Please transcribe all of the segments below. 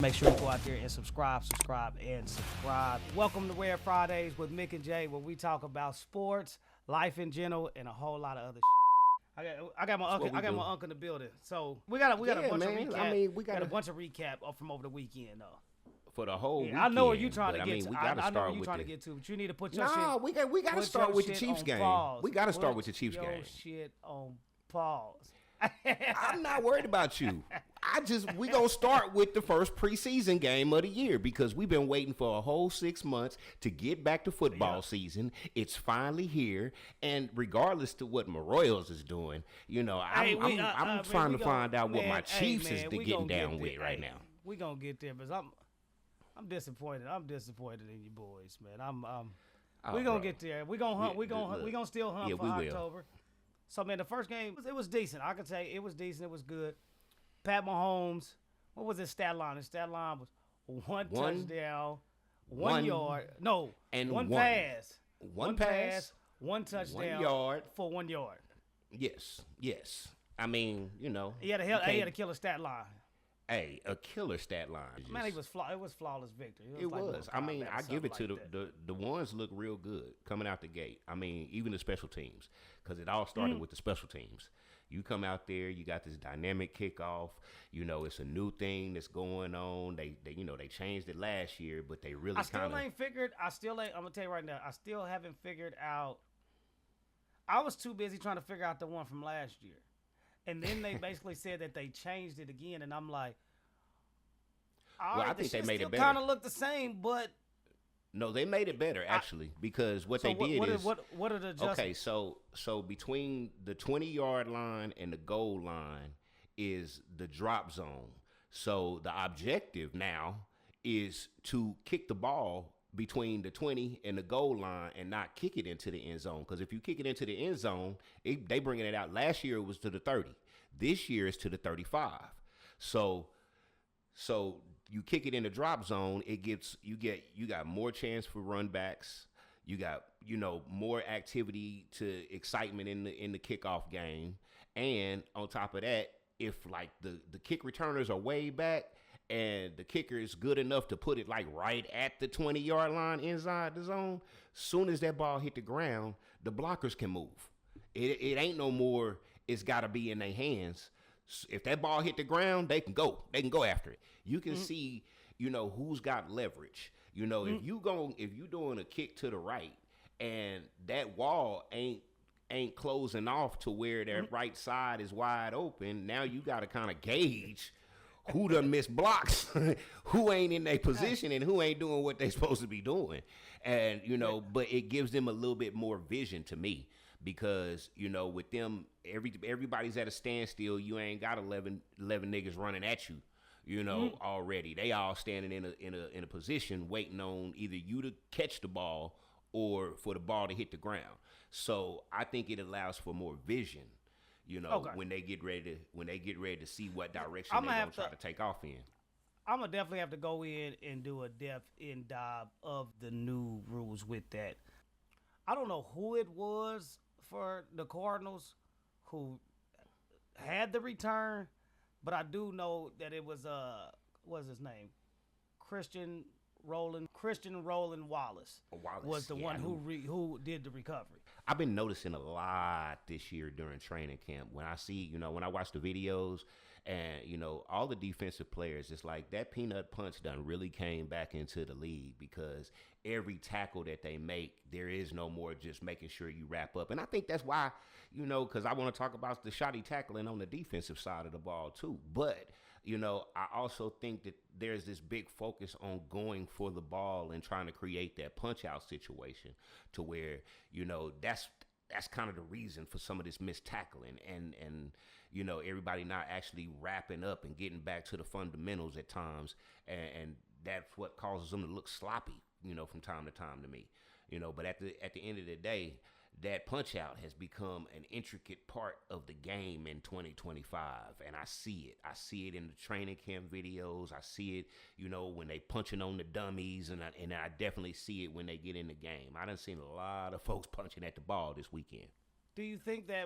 Make sure you go out there and subscribe. Welcome to Rare Fridays with Mick and Jay, where we talk about sports, life in general, and a whole lot of other shit. I got my uncle in the building. So we got a bunch of recap. I mean, we got a bunch of recap from over the weekend though. For the whole weekend. I know where you trying to get to. We gotta start with to get to, but you need to put your shit. We gotta start with the Chiefs game. Pause. We gotta start with the Chiefs game. Shit on pause. I'm not worried about you. We gonna start with the first preseason game of the year because we've been waiting for a whole 6 months to get back to football season. It's finally here, and regardless to what Royals is doing, I'm trying to find out what my Chiefs is getting down with right now. We gonna get there, but I'm disappointed. I'm disappointed in you boys, man. We gonna get there. We gonna hunt. We gonna still hunt for October. So, man, the first game, it was decent. I can say it was decent. It was good. Pat Mahomes, what was his stat line? His stat line was one touchdown, 1 yard. No, and one pass. One pass. One touchdown. 1 yard. For 1 yard. Yes. I mean, He had a killer stat line. Hey, a killer stat line. Man, it was flawless victory. It was. I mean, I give it to the ones look real good coming out the gate. I mean, even the special teams, because it all started with the special teams. You come out there, you got this dynamic kickoff. It's a new thing that's going on. They changed it last year, but they really I'm gonna tell you right now, I still haven't figured out. I was too busy trying to figure out the one from last year. And then they basically said that they changed it again, and I'm like, I think they made it better. Kind of look the same, but no, they made it better actually because what are the adjustments? Okay, so between the 20-yard line and the goal line is the drop zone. So the objective now is to kick the ball between the 20 and the goal line and not kick it into the end zone. Because if you kick it into the end zone, they bringing it out. Last year it was to the 30. This year it's to the 35. So you kick it in the drop zone, you got more chance for run backs. You got more activity to excitement in the kickoff game. And on top of that, if like the kick returners are way back, and the kicker is good enough to put it like right at the 20-yard line inside the zone, soon as that ball hit the ground, the blockers can move. It ain't no more, it's got to be in their hands. If that ball hit the ground, they can go. They can go after it. You can see, who's got leverage. If you doing a kick to the right and that wall ain't closing off to where that right side is wide open, now you got to kind of gauge who done missed blocks, who ain't in their position, and who ain't doing what they supposed to be doing. And, but it gives them a little bit more vision to me because, with them, everybody's at a standstill. You ain't got 11 niggas running at you, already. They all standing in a position waiting on either you to catch the ball or for the ball to hit the ground. So I think it allows for more vision. When they get ready to see what direction they're gonna try to take off in. I'm gonna definitely have to go in and do a depth in dive of the new rules with that. I don't know who it was for the Cardinals who had the return, but I do know that it was what's his name? Christian Roland Wallace was the one who did the recovery. I've been noticing a lot this year during training camp when I see, when I watch the videos and, all the defensive players, it's like that peanut punch done really came back into the league because every tackle that they make, there is no more just making sure you wrap up. And I think that's why, because I want to talk about the shoddy tackling on the defensive side of the ball too. But, I also think that there's this big focus on going for the ball and trying to create that punch out situation to where, that's kind of the reason for some of this missed tackling and everybody not actually wrapping up and getting back to the fundamentals at times. And that's what causes them to look sloppy, from time to time to me. But at the end of the day, that punch out has become an intricate part of the game in 2025. And I see it. I see it in the training camp videos. I see it, when they punching on the dummies. And I definitely see it when they get in the game. I done seen a lot of folks punching at the ball this weekend. Do you think that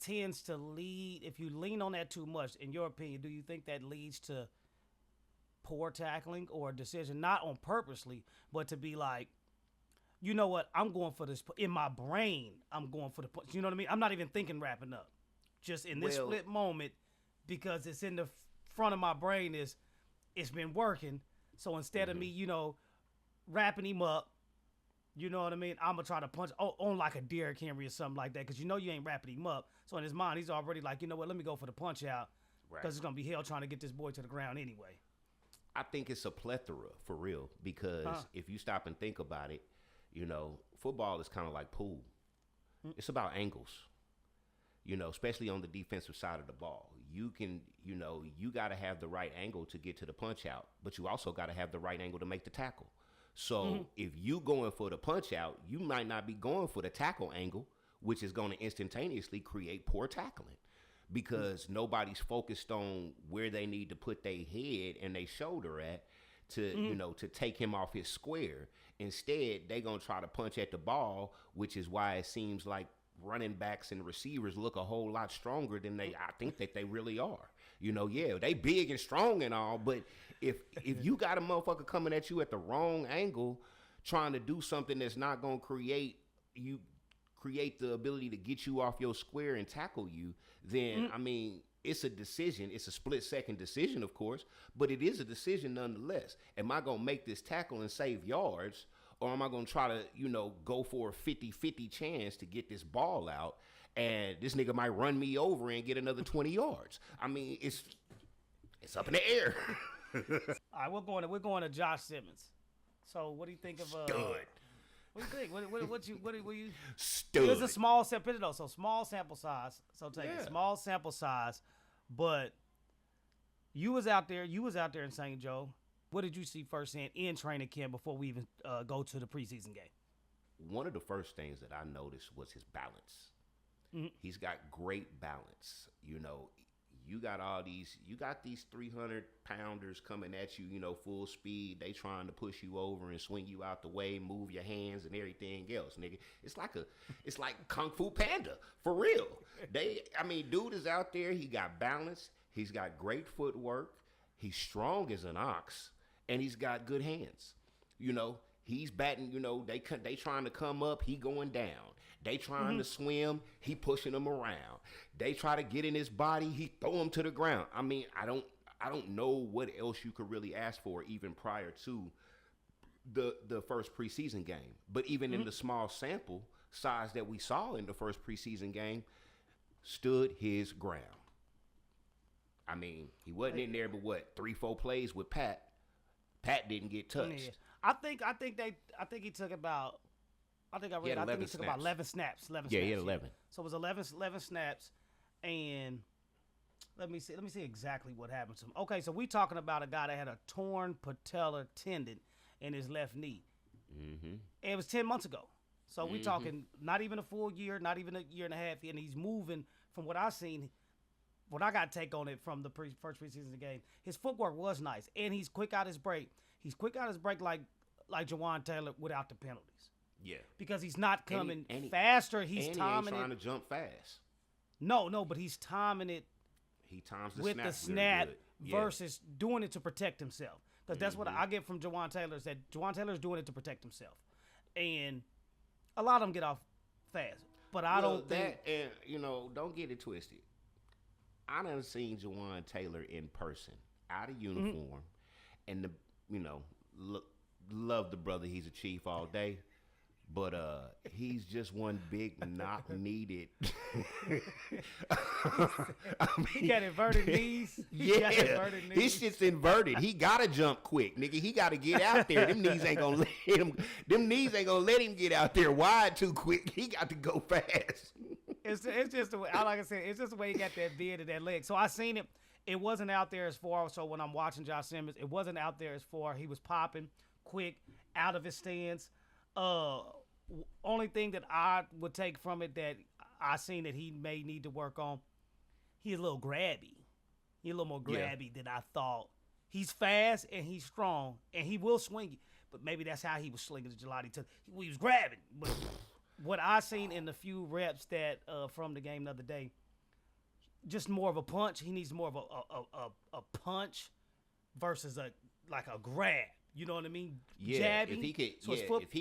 tends to lead, if you lean on that too much, in your opinion, do you think that leads to poor tackling or a decision, not on purposely, but to be like, you know what, I'm going for this. In my brain, I'm going for the punch. You know what I mean? I'm not even thinking wrapping up. Just in this split moment, because it's in the front of my brain, it's been working. So instead of me, wrapping him up, you know what I mean, I'm going to try to punch on like a Derrick Henry or something like that, because you ain't wrapping him up. So in his mind, he's already like, you know what, let me go for the punch out, because it's going to be hell trying to get this boy to the ground anyway. I think it's a plethora, for real, because if you stop and think about it, football is kind of like pool. It's about angles. Especially on the defensive side of the ball. You can, you got to have the right angle to get to the punch out, but you also got to have the right angle to make the tackle. So if you going for the punch out, you might not be going for the tackle angle, which is going to instantaneously create poor tackling, because nobody's focused on where they need to put their head and their shoulder at to, to take him off his square. Instead, they going to try to punch at the ball, which is why it seems like running backs and receivers look a whole lot stronger than I think that they really are. They big and strong and all, but if you got a motherfucker coming at you at the wrong angle, trying to do something that's not going to create the ability to get you off your square and tackle you, then I mean, it's a decision. It's a split-second decision, of course, but it is a decision nonetheless. Am I going to make this tackle and save yards, or am I going to try to, go for a 50-50 chance to get this ball out, and this nigga might run me over and get another 20 yards? I mean, it's up in the air. All right, we're going to Josh Simmons. So, what do you think of Stud. What do you think? What you Stud. It's a small sample, so small sample size. So take a small sample size, but you was out there in St. Joe. What did you see firsthand in training camp before we even go to the preseason game? One of the first things that I noticed was his balance. Mm-hmm. He's got great balance. You got these 300-pounders coming at you, full speed. They trying to push you over and swing you out the way, move your hands and everything else, nigga. It's like Kung Fu Panda, for real. Dude is out there. He got balance. He's got great footwork. He's strong as an ox, and he's got good hands. He's batting. They trying to come up. He going down. They trying to swim. He pushing them around. They try to get in his body. He throw them to the ground. I mean, I don't know what else you could really ask for even prior to the first preseason game. But even in the small sample size that we saw in the first preseason game, stood his ground. I mean, he wasn't in there, but 3-4 plays with Pat. Pat didn't get touched. Yeah. I think he took about. I think he took about 11 snaps. 11 yeah, snaps. He had 11. So it was 11 snaps, and let me see exactly what happened to him. Okay, so we talking about a guy that had a torn patellar tendon in his left knee. Mm-hmm. And it was 10 months ago. So we talking not even a full year, not even a year and a half, and he's moving from what I've seen. What I got to take on it from the first preseason game, his footwork was nice, and he's quick out his break. He's quick out his break like Jawan Taylor without the penalties. Yeah, because he's not coming faster. He's timing trying to jump fast. No, but he's timing it. He times the with snap the snap really versus doing it to protect himself. Because that's what I get from Jawan Taylor, is that Jawan Taylor's doing it to protect himself, and a lot of them get off fast. But I don't think that. And don't get it twisted. I done seen Jawan Taylor in person, out of uniform, and love the brother. He's a Chief all day. But he's just one big knock needed. He got inverted knees. His shit's inverted. He gotta jump quick, nigga. He gotta get out there. Them knees ain't gonna let him get out there wide too quick. He got to go fast. It's just the way, like I said, it's just the way he got that bend and that leg. So I seen it. It wasn't out there as far. So when I'm watching Josh Simmons, it wasn't out there as far. He was popping quick out of his stance. Only thing that I would take from it that I seen that he may need to work on, he's a little grabby. He's a little more grabby than I thought. He's fast and he's strong and he will swing you, but maybe that's how he was slinging the gelati. He was grabbing. But what I seen in the few reps that from the game the other day, just more of a punch. He needs more of a punch versus a like a grab. You know what I mean? Yeah, jabbing. If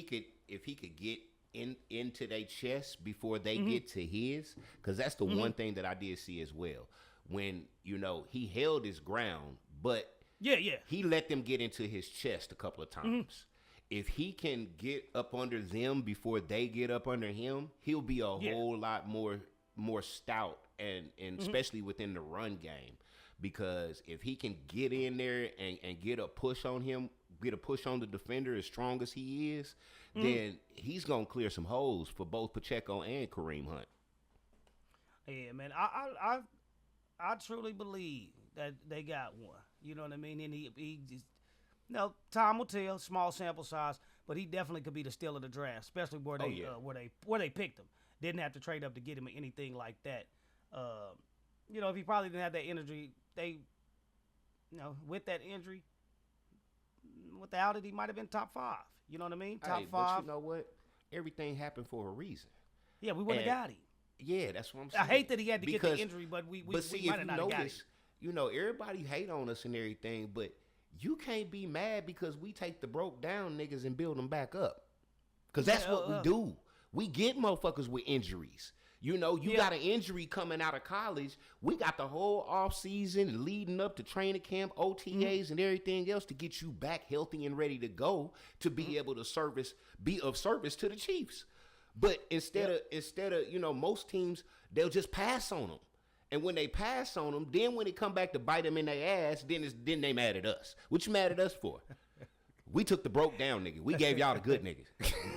he could get into their chest before they get to his, because that's the one thing that I did see as well. When he held his ground, but he let them get into his chest a couple of times. If he can get up under them before they get up under him, he'll be a whole lot more stout and especially within the run game. Because if he can get in there and get a push on him, get a push on the defender as strong as he is, then he's going to clear some holes for both Pacheco and Kareem Hunt. Yeah, man. I truly believe that they got one. You know what I mean? And he just, time will tell, small sample size, but he definitely could be the steal of the draft, especially where they picked him. Didn't have to trade up to get him or anything like that. If he probably didn't have that injury, with that injury, without it, he might have been top 5. You know what I mean? Top 5. But you know what? Everything happened for a reason. Yeah, we wouldn't have got him. Yeah, that's what I'm saying. I hate that he had to get the injury, but we might have not got him. Everybody hate on us and everything, but you can't be mad because we take the broke down niggas and build them back up. Because that's what we do. We get motherfuckers with injuries. You got an injury coming out of college. We got the whole off season leading up to training camp, OTAs, and everything else to get you back healthy and ready to go to be able to be of service to the Chiefs. But instead of most teams, they'll just pass on them. And when they pass on them, then when they come back to bite them in their ass, then they mad at us. What you mad at us for? We took the broke down niggas. We gave y'all the good niggas.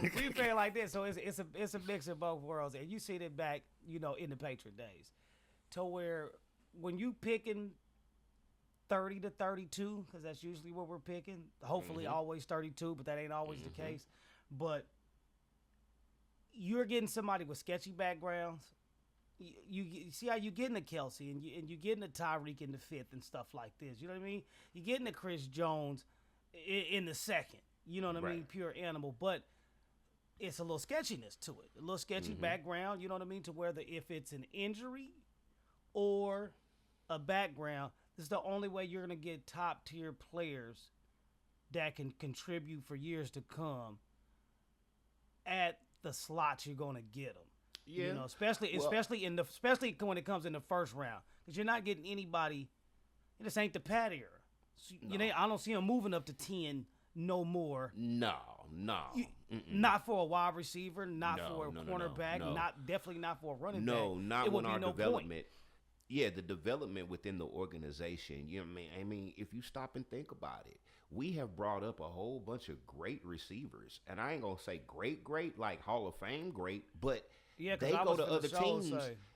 We play like this, so it's a mix of both worlds, and you see it back, in the Patriot days, to where when you picking 30 to 32, because that's usually what we're picking. Hopefully, always 32, but that ain't always the case. But you're getting somebody with sketchy backgrounds. You see how you getting a Kelsey and you getting a Tyreek in the 5th and stuff like this. You know what I mean? You getting a Chris Jones in the 2nd, you know what I mean? Pure animal, but it's a little sketchiness to it, a little sketchy background, you know what I mean? To whether if it's an injury or a background, this is the only way you're going to get top tier players that can contribute for years to come at the slots you're going to get them. Yeah, especially when it comes in the first round, because you're not getting anybody. This ain't the Pat era. So, I don't see him moving up to 10 no more. No. Not for a wide receiver, not for a cornerback, definitely not for a running back. No, not when our development. Yeah, the development within the organization. You know what I mean? If you stop and think about it, we have brought up a whole bunch of great receivers, and I ain't gonna say great like Hall of Fame great, but they go to other teams.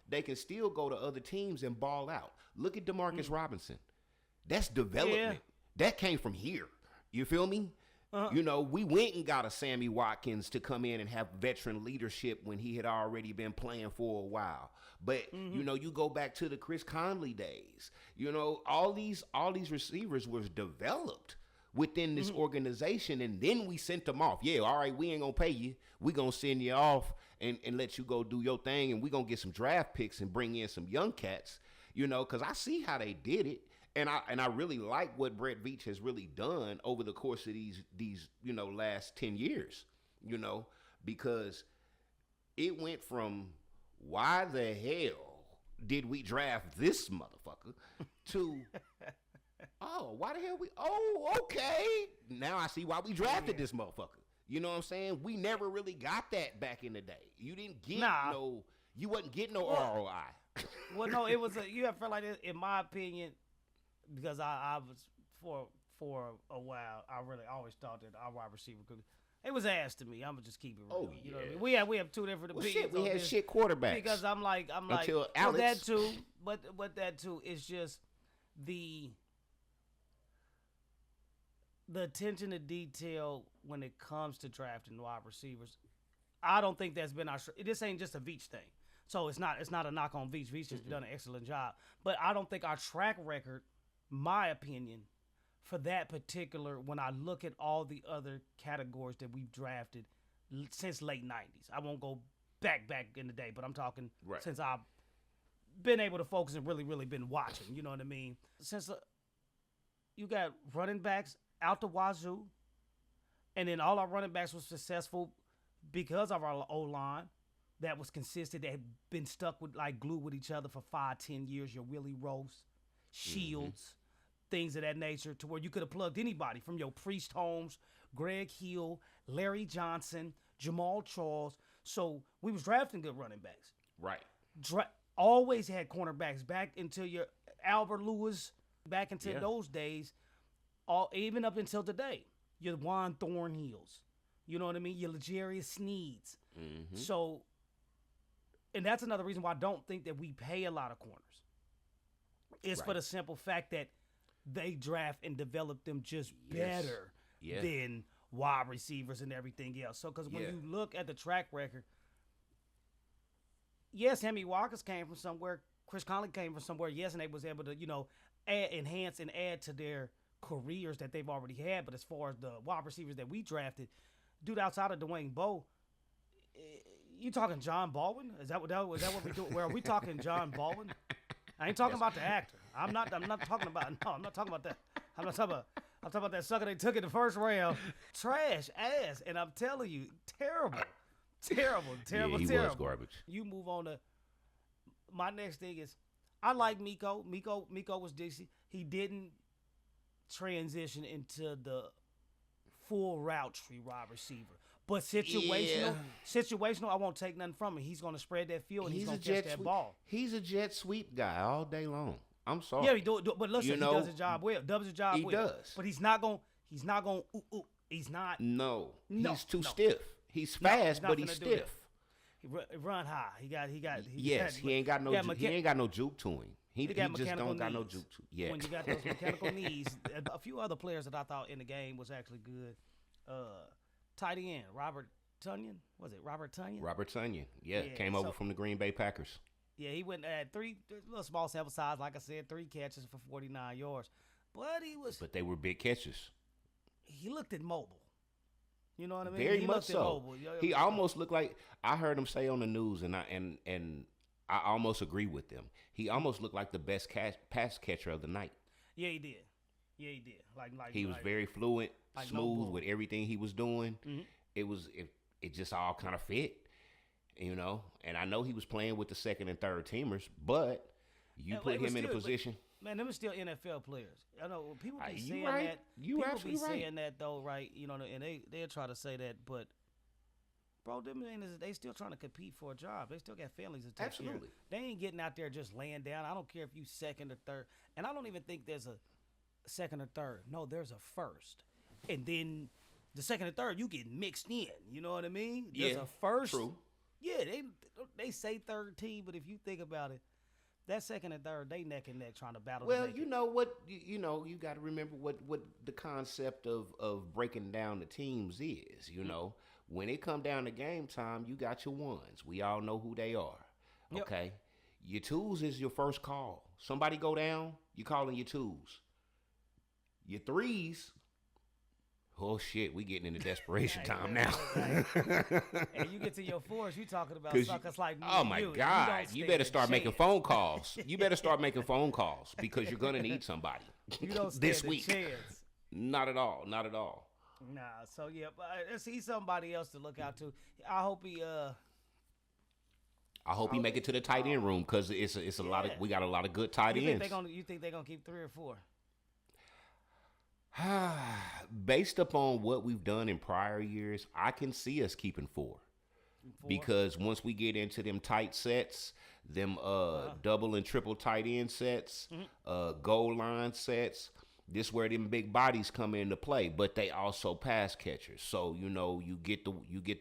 They can still go to other teams and ball out. Look at Demarcus Robinson. That's development. That came from here. You feel me? We went and got a Sammy Watkins to come in and have veteran leadership when he had already been playing for a while. But, you go back to the Chris Conley days. All these receivers was developed within this organization, and then we sent them off. Yeah, all right, we ain't going to pay you. We going to send you off and let you go do your thing, and we going to get some draft picks and bring in some young cats, because I see how they did it. And I really like what Brett Veach has really done over the course of these last 10 years, because it went from why the hell did we draft this motherfucker to why the hell okay. Now I see why we drafted this motherfucker. You know what I'm saying? We never really got that back in the day. You didn't get you wasn't getting no ROI. Well, no, it was you have felt like this, in my opinion. Because I was for a while, I really always thought that our wide receiver could. It was ass to me. I'm gonna just keep it real. You know what I mean? We have two different opinions. We had shit quarterbacks. Because I'm like until Alex. That too. But that too is just the attention to detail when it comes to drafting wide receivers. I don't think that's been our. This ain't just a Veach thing. So it's not a knock on Veach. Veach has done an excellent job. But I don't think our track record, my opinion, for that particular, when I look at all the other categories that we've drafted since late 90s. I won't go back in the day, but I'm talking since I've been able to focus and really, really been watching. You know what I mean? Since you got running backs out the wazoo, and then all our running backs were successful because of our O-line that was consistent, that had been stuck with like glue with each other for 5-10 years. Your Willie Roast, Shields, things of that nature, to where you could have plugged anybody from your Priest Holmes, Greg Hill, Larry Johnson, Jamal Charles. So we was drafting good running backs. Right. Always had cornerbacks back into your Albert Lewis, back into those days, even up until today. Your Juan Thornhills. You know what I mean? Your L'Jarius Sneeds. Mm-hmm. So, and that's another reason why I don't think that we pay a lot of corners. It's for the simple fact that they draft and develop them just better than wide receivers and everything else. So, because when you look at the track record, yes, Hemi Walkers came from somewhere. Chris Conley came from somewhere. Yes, and they was able to, enhance and add to their careers that they've already had. But as far as the wide receivers that we drafted, dude, outside of Dwayne Bowe, you talking John Baldwin? Is that what we do? Where are we talking John Baldwin? I ain't talking about the actor. I'm not talking about. No, I'm not talking about that. I'm talking about that sucker they took in the first round. Trash ass, and I'm telling you, terrible. Yeah, he was garbage. You move on to my next thing is, I like Miko. Miko was Dixie. He didn't transition into the full route tree wide receiver. But situational, I won't take nothing from him. He's going to spread that field and he's going to catch that ball. He's a jet sweep guy all day long. I'm sorry. Yeah, he do but listen, he does his job well. He does. But he's not going. He's not. No, he's too stiff. He's fast, but he's stiff. He run high. He ain't got no juke to him. He just don't got no juke to him. Yeah. When you got those mechanical knees, a few other players that I thought in the game was actually good. Tight end, Robert Tonyan. Was it Robert Tonyan? Robert Tonyan. Yeah, came over from the Green Bay Packers. Yeah, he went at a little small sample size, like I said, 3 catches for 49 yards. But they were big catches. He looked immobile. You know what I mean? Very much so. He almost looked like, I heard him say on the news, and I almost agree with them. He almost looked like the best pass catcher of the night. Yeah, he did. Like he was very fluent, smooth with everything he was doing. Mm-hmm. It just all kind of fit, And I know he was playing with the second and third teamers, but you put him in a position. Man, them are still NFL players. I know people be saying right. that. You absolutely right. Saying that though, right? And they'll try to say that, but bro, they still trying to compete for a job. They still got families to take care of. They ain't getting out there just laying down. I don't care if you second or third, and I don't even think there's a second or third. No, there's a first, and then the second and third you get mixed in. You know what I mean? There's a first. True. Yeah, they say third team, but if you think about it, that second and third, they neck and neck trying to battle. Well, you know what? You got to remember what the concept of breaking down the teams is. When it come down to game time, you got your ones. We all know who they are. Okay, yep. Your twos is your first call. Somebody go down, you calling your twos. Your threes. Oh shit, we getting into desperation time now. And you get to your fours, you talking about suckers like me. Oh my God, you better start making phone calls. You better start making phone calls because you're gonna need somebody this week. Not at all. Nah, so yeah, but he's somebody else to look out to. I hope he make it to the tight end room because it's a lot of we got a lot of good tight ends. You think they're gonna keep 3 or 4? Based upon what we've done in prior years, I can see us keeping 4. Because once we get into them tight sets, them double and triple tight end sets, goal line sets, this where them big bodies come into play, but they also pass catchers. So you get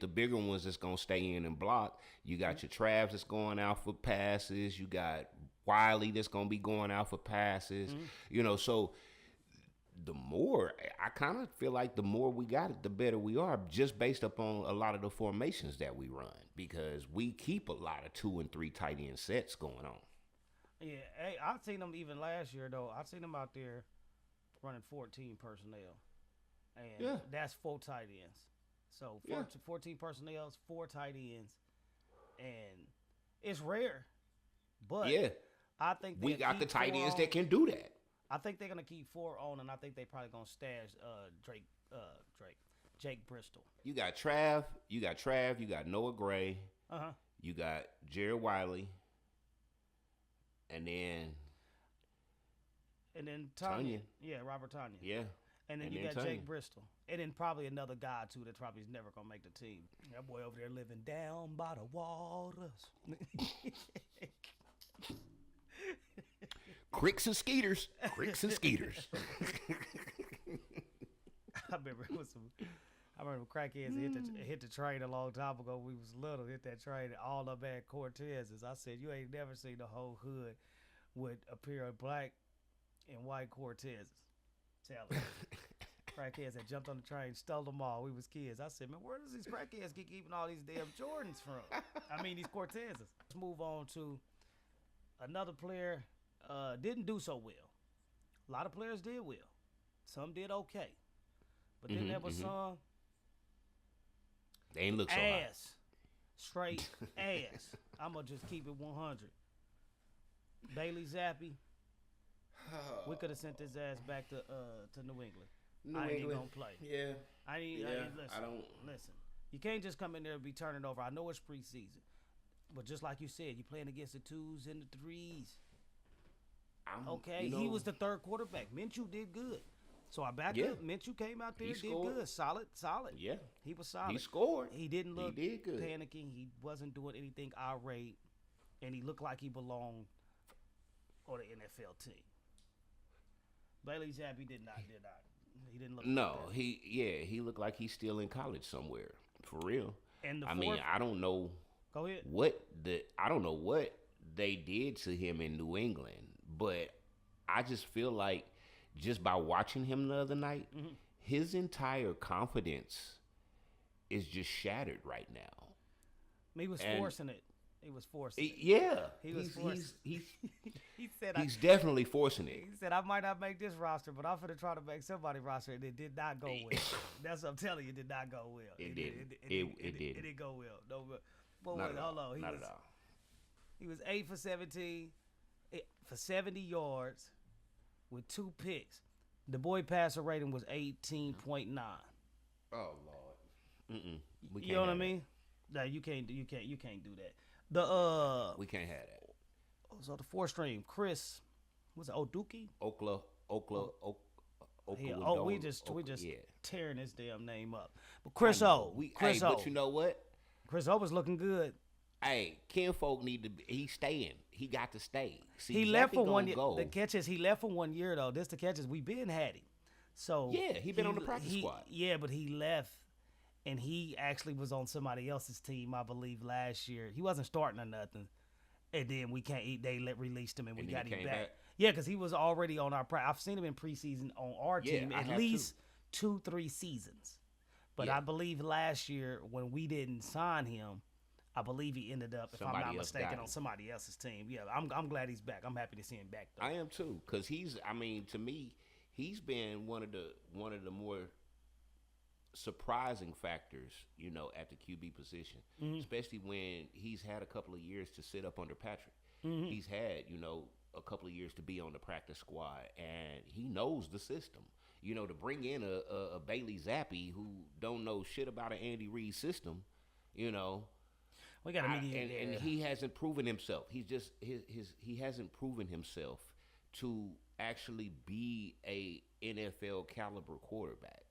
the bigger ones that's gonna stay in and block. You got your Travs that's going out for passes. You got Wiley that's gonna be going out for passes. So the more, I kind of feel like the more we got it, the better we are, just based upon a lot of the formations that we run, because we keep a lot of 2 and 3 tight end sets going on. Yeah, hey, I've seen them even last year though. I've seen them out there running 14 personnel, and that's 4 tight ends. So 14 personnel, 4 tight ends, and it's rare, but I think we got the tight ends that can do that. I think they're gonna keep 4 on, and I think they probably gonna stash Jake Bristol. You got Trav. You got Noah Gray. You got Jared Wiley. And then Tanya. Yeah, Robert Tanya. Yeah. And then you got Tanya. Jake Bristol. And then probably another guy, too, that probably is never going to make the team. That boy over there living down by the waters. Cricks and Skeeters. Cricks and Skeeters. I remember crackheads hit the train a long time ago. We was little, hit that train, and all of them had Cortezes. I said, you ain't never seen the whole hood with a pair of black and white Cortezes. Tell them. Crackheads that jumped on the train, stole them all. We was kids. I said, man, where does these crackheads keep keeping all these damn Jordans from? I mean, these Cortezes. Let's move on to another player. Didn't do so well. A lot of players did well. Some did okay. But then there was some they ain't look so ass. Straight ass. I'm going to just keep it 100. Bailey Zappi. We could have sent his ass back to New England. I ain't even gonna play. Yeah. Listen. You can't just come in there and be turning over. I know it's preseason, but just like you said, you're playing against the 2s and the 3s. He was the third quarterback. Minshew did good, so I backed up. Minshew came out there, did good, solid. Yeah, he was solid. He scored. He didn't look he did good. Panicking. He wasn't doing anything irate, and he looked like he belonged on the NFL team. Bailey Zappi did not. He didn't look. No, like he looked like he's still in college somewhere, for real. And I don't know. Go ahead. I don't know what they did to him in New England, but I just feel like just by watching him the other night, his entire confidence is just shattered right now. He was forcing it. He was forcing it. Yeah. He was forcing it. He said, he's definitely forcing it. He said, I might not make this roster, but I'm going to try to make somebody's roster, and it did not go well. That's what I'm telling you. It did not go well. It didn't. It didn't go well. No, but wait, hold on. Not at all. He was 8 for 17 for 70 yards with 2 picks. The boy passer rating was 18.9. Oh, Lord. You know what I mean? No, you can't do that. We can't have that. So the 4th-string, Chris, was it Oduki? We just tearing this damn name up. But Chris O. But you know what? Chris O was looking good. Hey, Kinfolk he's staying. He got to stay. See, he left for 1 year. The catch is he left for 1 year though. This the catch is we been had him. So yeah, he been on the practice squad. Yeah, but he left. And he actually was on somebody else's team, I believe, last year. He wasn't starting or nothing. And then they released him and we got him back. Yeah, because he was already on our I've seen him in preseason on our team at least 2-3 seasons. But I believe last year when we didn't sign him, I believe he ended up, if I'm not mistaken, on somebody else's team. Yeah, I'm glad he's back. I'm happy to see him back, though. I am, too, because to me, he's been one of the more surprising factors, at the QB position, especially when he's had a couple of years to sit up under Patrick. He's had, a couple of years to be on the practice squad, and he knows the system. To bring in a Bailey Zappi who don't know shit about an Andy Reid system, we got and he hasn't proven himself. He hasn't proven himself to actually be a NFL caliber quarterback.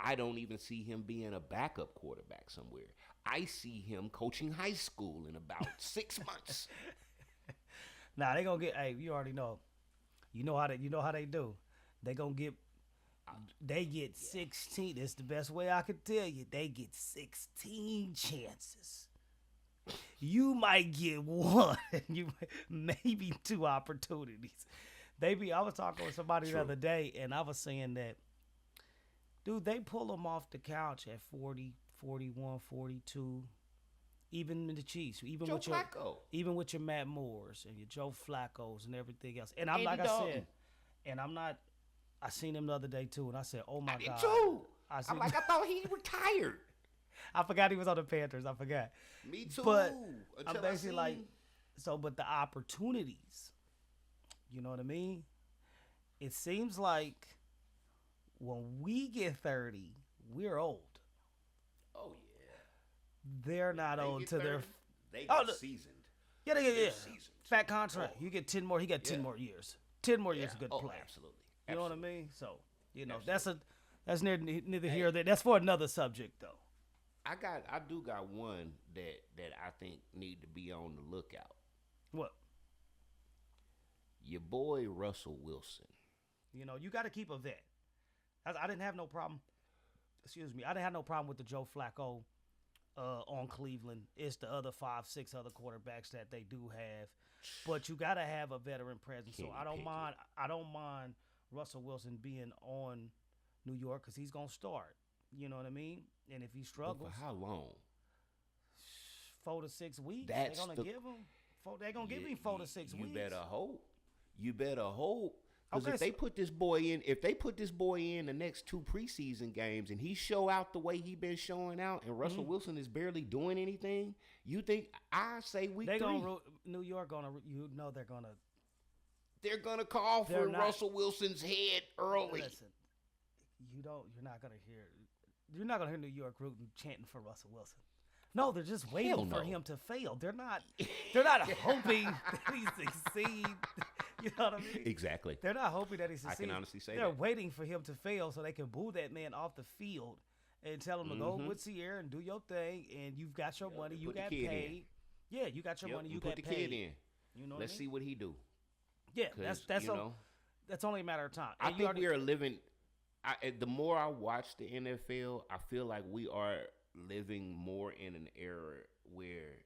I don't even see him being a backup quarterback somewhere. I see him coaching high school in about 6 months. Nah, they gonna get. Hey, you already know. You know how they do. They gonna get. They get 16. That's the best way I could tell you. They get 16 chances. You might get 1. You maybe 2 opportunities. I was talking with somebody the other day, and I was saying that. Dude, they pull them off the couch at 40, 41, 42. Even in the Chiefs, even with your Matt Moores and your Joe Flacco's and everything else. And I'm I seen him the other day too, and I said, "Oh my God!" Me too. I thought he retired. I forgot he was on the Panthers. I forgot. Me too. But I'm basically but the opportunities, you know what I mean? it seems like when we get 30, we're old. Oh yeah. They're not old to their. They got seasoned. Yeah, seasoned. Fat contract. You get 10 more. He got 10 more years. 10 more years of good play. Absolutely. You know what I mean? So that's neither here or there. That's for another subject though. I do got one that I think need to be on the lookout. What? Your boy Russell Wilson. You know, you got to keep a vet. I didn't have no problem. Excuse me. I didn't have no problem with the Joe Flacco on Cleveland. It's the other 5-6 other quarterbacks that they do have, but you got to have a veteran presence. So I don't mind Russell Wilson being on New York because he's gonna start. You know what I mean? And if he struggles, but for how long? 4 to 6 weeks. They're gonna give him. They're gonna give him 4 to 6 weeks. You better hope. Because if they put this boy in the next 2 preseason games and he show out the way he been showing out, and Russell Wilson is barely doing anything, you think I say week 3? New York they're gonna call for Russell Wilson's head early. Listen, you're not gonna hear New York rooting chanting for Russell Wilson. No, they're just waiting for him to fail. They're not hoping that he succeed. You know what I mean? Exactly. They're not hoping that he succeeds. I can honestly say they're waiting for him to fail so they can boo that man off the field and tell him to go with Sierra and do your thing. And you've got your money. You got paid. Yeah, you got your money. You got paid. Put the kid in. You know. Let's see what he do. Yeah, that's only a matter of time. I think we are living. The more I watch the NFL, I feel like we are living more in an era where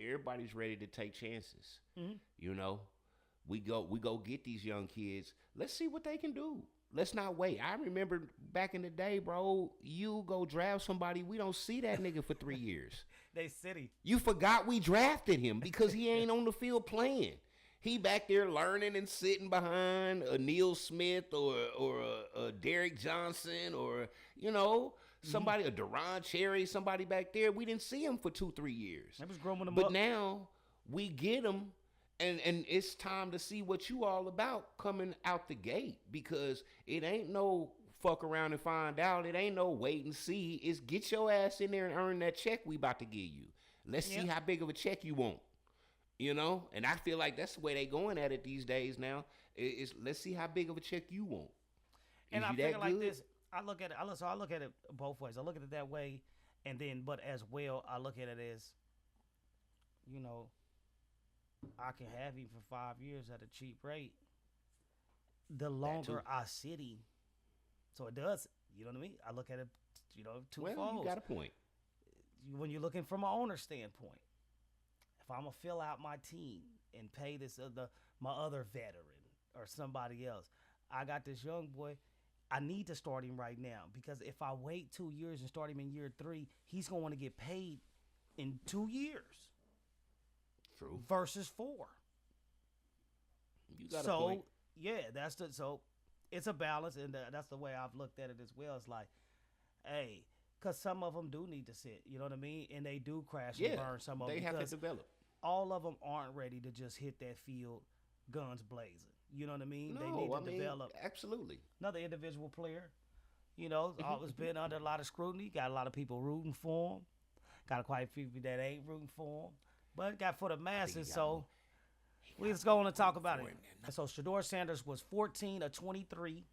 everybody's ready to take chances. Mm-hmm. You know. We go get these young kids. Let's see what they can do. Let's not wait. I remember back in the day, bro, you go draft somebody, we don't see that nigga for 3 years. They city. You forgot we drafted him because he ain't on the field playing. He back there learning and sitting behind a Neil Smith or a Derek Johnson or, somebody, a Deron Cherry, somebody back there. We didn't see him for 2-3 years. That was growing him up. But now we get him. And it's time to see what you all about coming out the gate, because it ain't no fuck around and find out. It ain't no wait and see. It's get your ass in there and earn that check we about to give you. Let's see how big of a check you want. And I feel like that's the way they going at it these days now. Is let's see how big of a check you want. And I feel like this. I look at it both ways. I look at it that way, but as well, I look at it as, I can have him for 5 years at a cheap rate. The longer I sit him, so it does. You know what I mean? I look at it, twofold. Well, you got a point. When you're looking from an owner standpoint, if I'm gonna fill out my team and pay this my other veteran or somebody else, I got this young boy. I need to start him right now, because if I wait 2 years and start him in year 3, he's gonna want to get paid in 2 years. True. Versus 4. You got a point. So it's a balance, and that's the way I've looked at it as well. It's like, hey, because some of them do need to sit, you know what I mean, and they do crash and burn. Some of them, they have to develop. All of them aren't ready to just hit that field, guns blazing. You know what I mean? No, they need to develop. Absolutely. Another individual player, always been under a lot of scrutiny. Got a lot of people rooting for him. Got quite a few people that ain't rooting for him. But got for the masses, so we just go on and talk about it. So Shedeur Sanders was 14 of 23,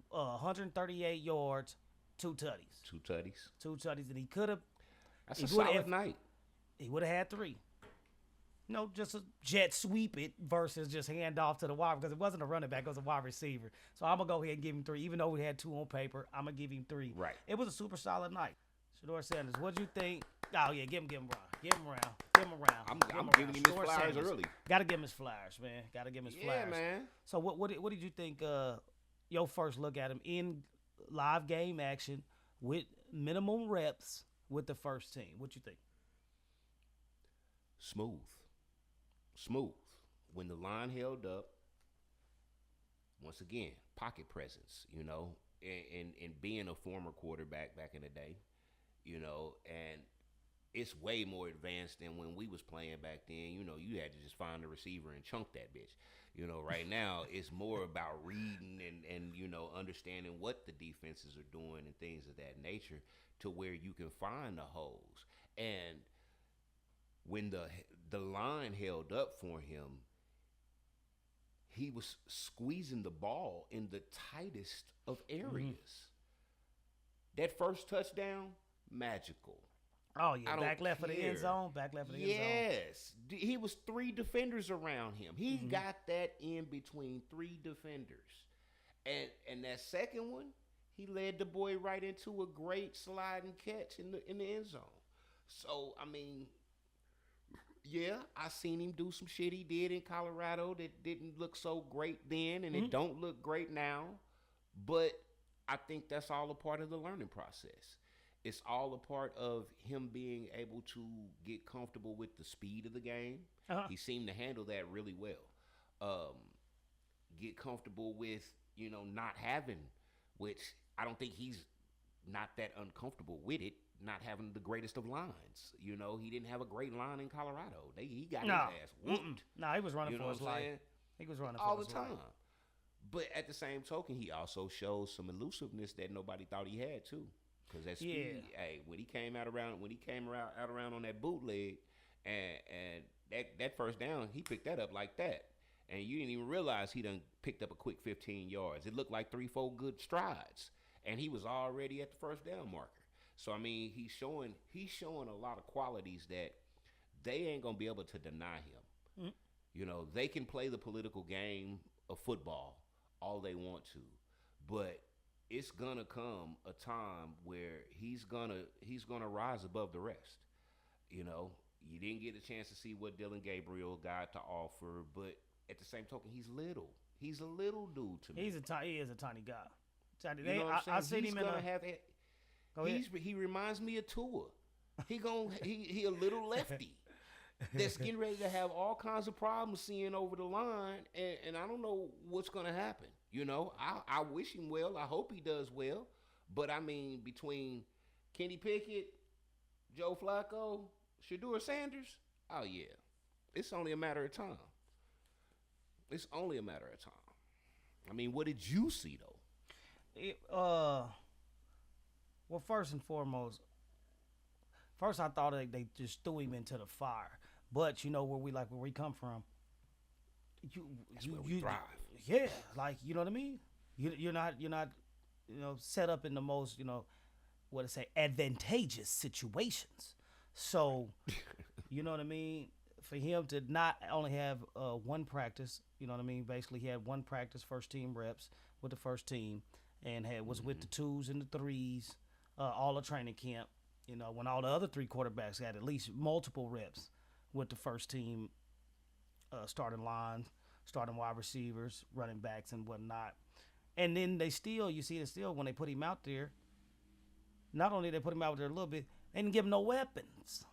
138 yards, 2 tutties. 2 tutties, and he could have. That's a solid night. He would have had 3. Just a jet sweep it versus just hand off to the wide, because it wasn't a running back, it was a wide receiver. So I'm going to go ahead and give him 3. Even though we had 2 on paper, I'm going to give him 3. Right. It was a super solid night. Shedeur Sanders, what'd you think? Oh, yeah, give him around. I'm giving him his flowers early. Got to give him his flowers, man. Got to give him his flowers. Yeah, man. So what did you think, your first look at him in live game action with minimum reps with the first team? What you think? Smooth. When the line held up, once again, pocket presence, and being a former quarterback back in the day, and it's way more advanced than when we was playing back then. You know, you had to just find the receiver and chunk that bitch. You know, right now it's more about reading and you know, understanding what the defenses are doing and things of that nature to where you can find the holes. And when the line held up for him, he was squeezing the ball in the tightest of areas. Mm-hmm. That first touchdown, magical. Oh, yeah, back left of the end zone, back left of the end zone. Yes. He was 3 defenders around him. He got that in between 3 defenders. And that second one, he led the boy right into a great sliding catch in the end zone. So, I mean, yeah, I seen him do some shit he did in Colorado that didn't look so great then, and it don't look great now. But I think that's all a part of the learning process. It's all a part of him being able to get comfortable with the speed of the game. Uh-huh. He seemed to handle that really well. Get comfortable with, you know, not having, which I don't think he's not that uncomfortable with it, not having the greatest of lines. You know, he didn't have a great line in Colorado. He got his ass whooped. No, he was running for his life. He was running all for the his time. Life. But at the same token, he also showed some elusiveness that nobody thought he had too. Because that speed, hey, when he came out around on that bootleg, and that first down, he picked that up like that, and you didn't even realize he done picked up a quick 15 yards. It looked like 3-4 good strides, and he was already at the first down marker. So I mean, he's showing a lot of qualities that they ain't gonna be able to deny him. Mm-hmm. You know, they can play the political game of football all they want to, but it's gonna come a time where he's gonna rise above the rest. You know, you didn't get a chance to see what Dylan Gabriel got to offer, but at the same token, he's little. He's a little dude to me. He is a tiny guy. You know what I'm saying? He reminds me of Tua. He a little lefty that's getting ready to have all kinds of problems seeing over the line, and I don't know what's gonna happen. You know, I wish him well. I hope he does well. But, I mean, between Kenny Pickett, Joe Flacco, Shedeur Sanders, oh, yeah. It's only a matter of time. It's only a matter of time. I mean, what did you see, though? Well, first and foremost, I thought they just threw him into the fire. But, you know, where we come from, we thrive. Yeah, like, you know what I mean? You're not, you know, set up in the most, you know, advantageous situations. So, you know what I mean? For him to not only have one practice, you know what I mean? Basically, he had one practice, first team reps with the first team, and was with the 2s and the 3s, all the training camp. You know, when all the other 3 quarterbacks had at least multiple reps with the first team starting line, starting wide receivers, running backs, and whatnot. And then you see when they put him out there, not only they put him out there a little bit, they didn't give him no weapons.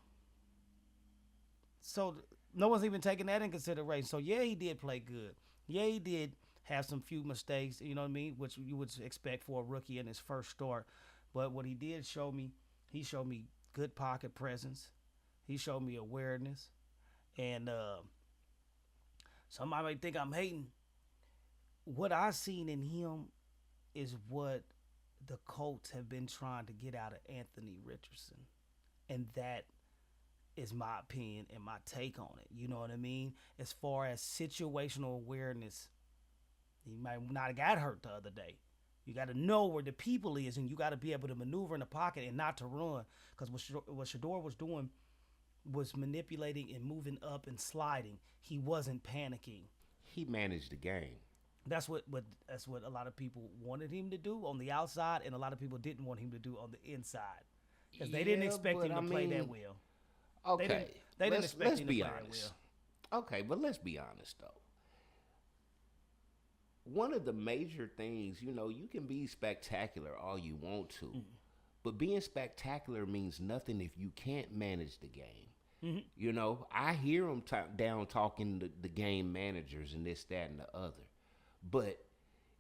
So no one's even taking that in consideration. So, yeah, he did play good. Yeah, he did have some few mistakes, you know what I mean, which you would expect for a rookie in his first start. But what he did show me, he showed me good pocket presence. He showed me awareness. And somebody might think I'm hating. What I've seen in him is what the Colts have been trying to get out of Anthony Richardson. And that is my opinion and my take on it. You know what I mean? As far as situational awareness, he might not have got hurt the other day. You got to know where the people is, and you got to be able to maneuver in the pocket and not to run. Because what Shedeur was doing was manipulating and moving up and sliding. He wasn't panicking. He managed the game. That's what a lot of people wanted him to do on the outside, and a lot of people didn't want him to do on the inside. Because they didn't expect him to play that well. Okay. They didn't expect him to play that well. Okay, but let's be honest, though. One of the major things, you know, you can be spectacular all you want to, but being spectacular means nothing if you can't manage the game. Mm-hmm. You know, I hear them down talking the game managers and this, that, and the other. But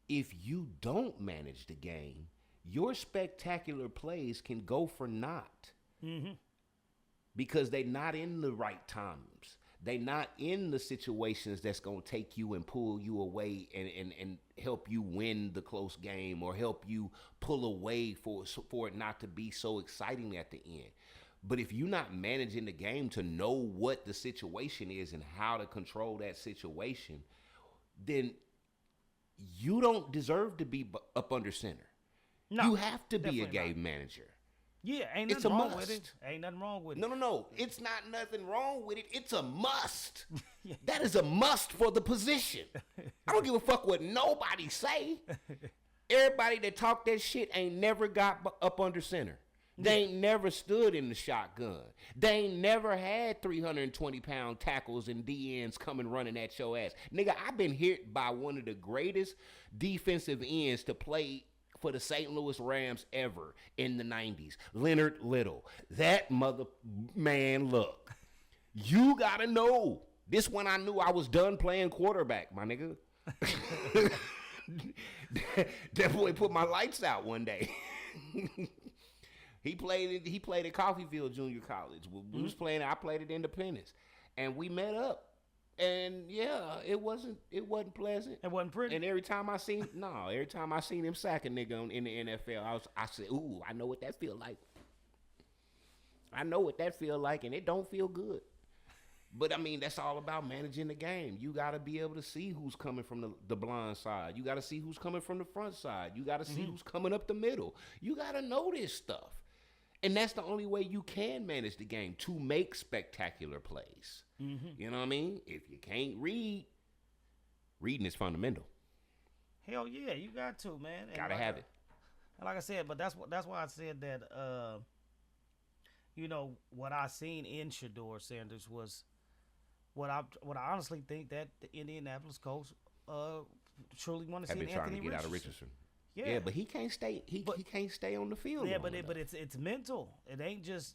if you don't manage the game, your spectacular plays can go for naught. Mm-hmm. because they not in the right times. They not in the situations that's going to take you and pull you away and help you win the close game or help you pull away for it not to be so exciting at the end. But if you're not managing the game to know what the situation is and how to control that situation, then you don't deserve to be up under center. No, you have to be a game manager. Yeah, ain't nothing wrong with it. Ain't nothing wrong with it. No. It's not nothing wrong with it. It's a must. That is a must for the position. I don't give a fuck what nobody say. Everybody that talk that shit ain't never got up under center. They ain't never stood in the shotgun. They ain't never had 320-pound tackles and DNs coming running at your ass. Nigga, I've been hit by one of the greatest defensive ends to play for the St. Louis Rams ever in the 90s, Leonard Little. That man, look, you gotta know. This one I knew I was done playing quarterback, my nigga. That boy put my lights out one day. He played at Coffeyville Junior College. We was playing. I played at Independence, and we met up. And yeah, it wasn't pleasant. It wasn't pretty. And every time I seen him sack a nigga in the NFL, I said, "Ooh, I know what that feel like. I know what that feel like, and it don't feel good." But I mean, that's all about managing the game. You got to be able to see who's coming from the blind side. You got to see who's coming from the front side. You got to see who's coming up the middle. You got to know this stuff. And that's the only way you can manage the game, to make spectacular plays. Mm-hmm. You know what I mean? If you can't read, reading is fundamental. Hell yeah, you got to, man. And gotta have it. And like I said, but that's why I said that. What I seen in Shedeur Sanders was what I honestly think that the Indianapolis coach truly want to see. Anthony trying to get out of Richardson. Yeah, but he can't stay. He can't stay on the field. Yeah, but it's mental. It ain't just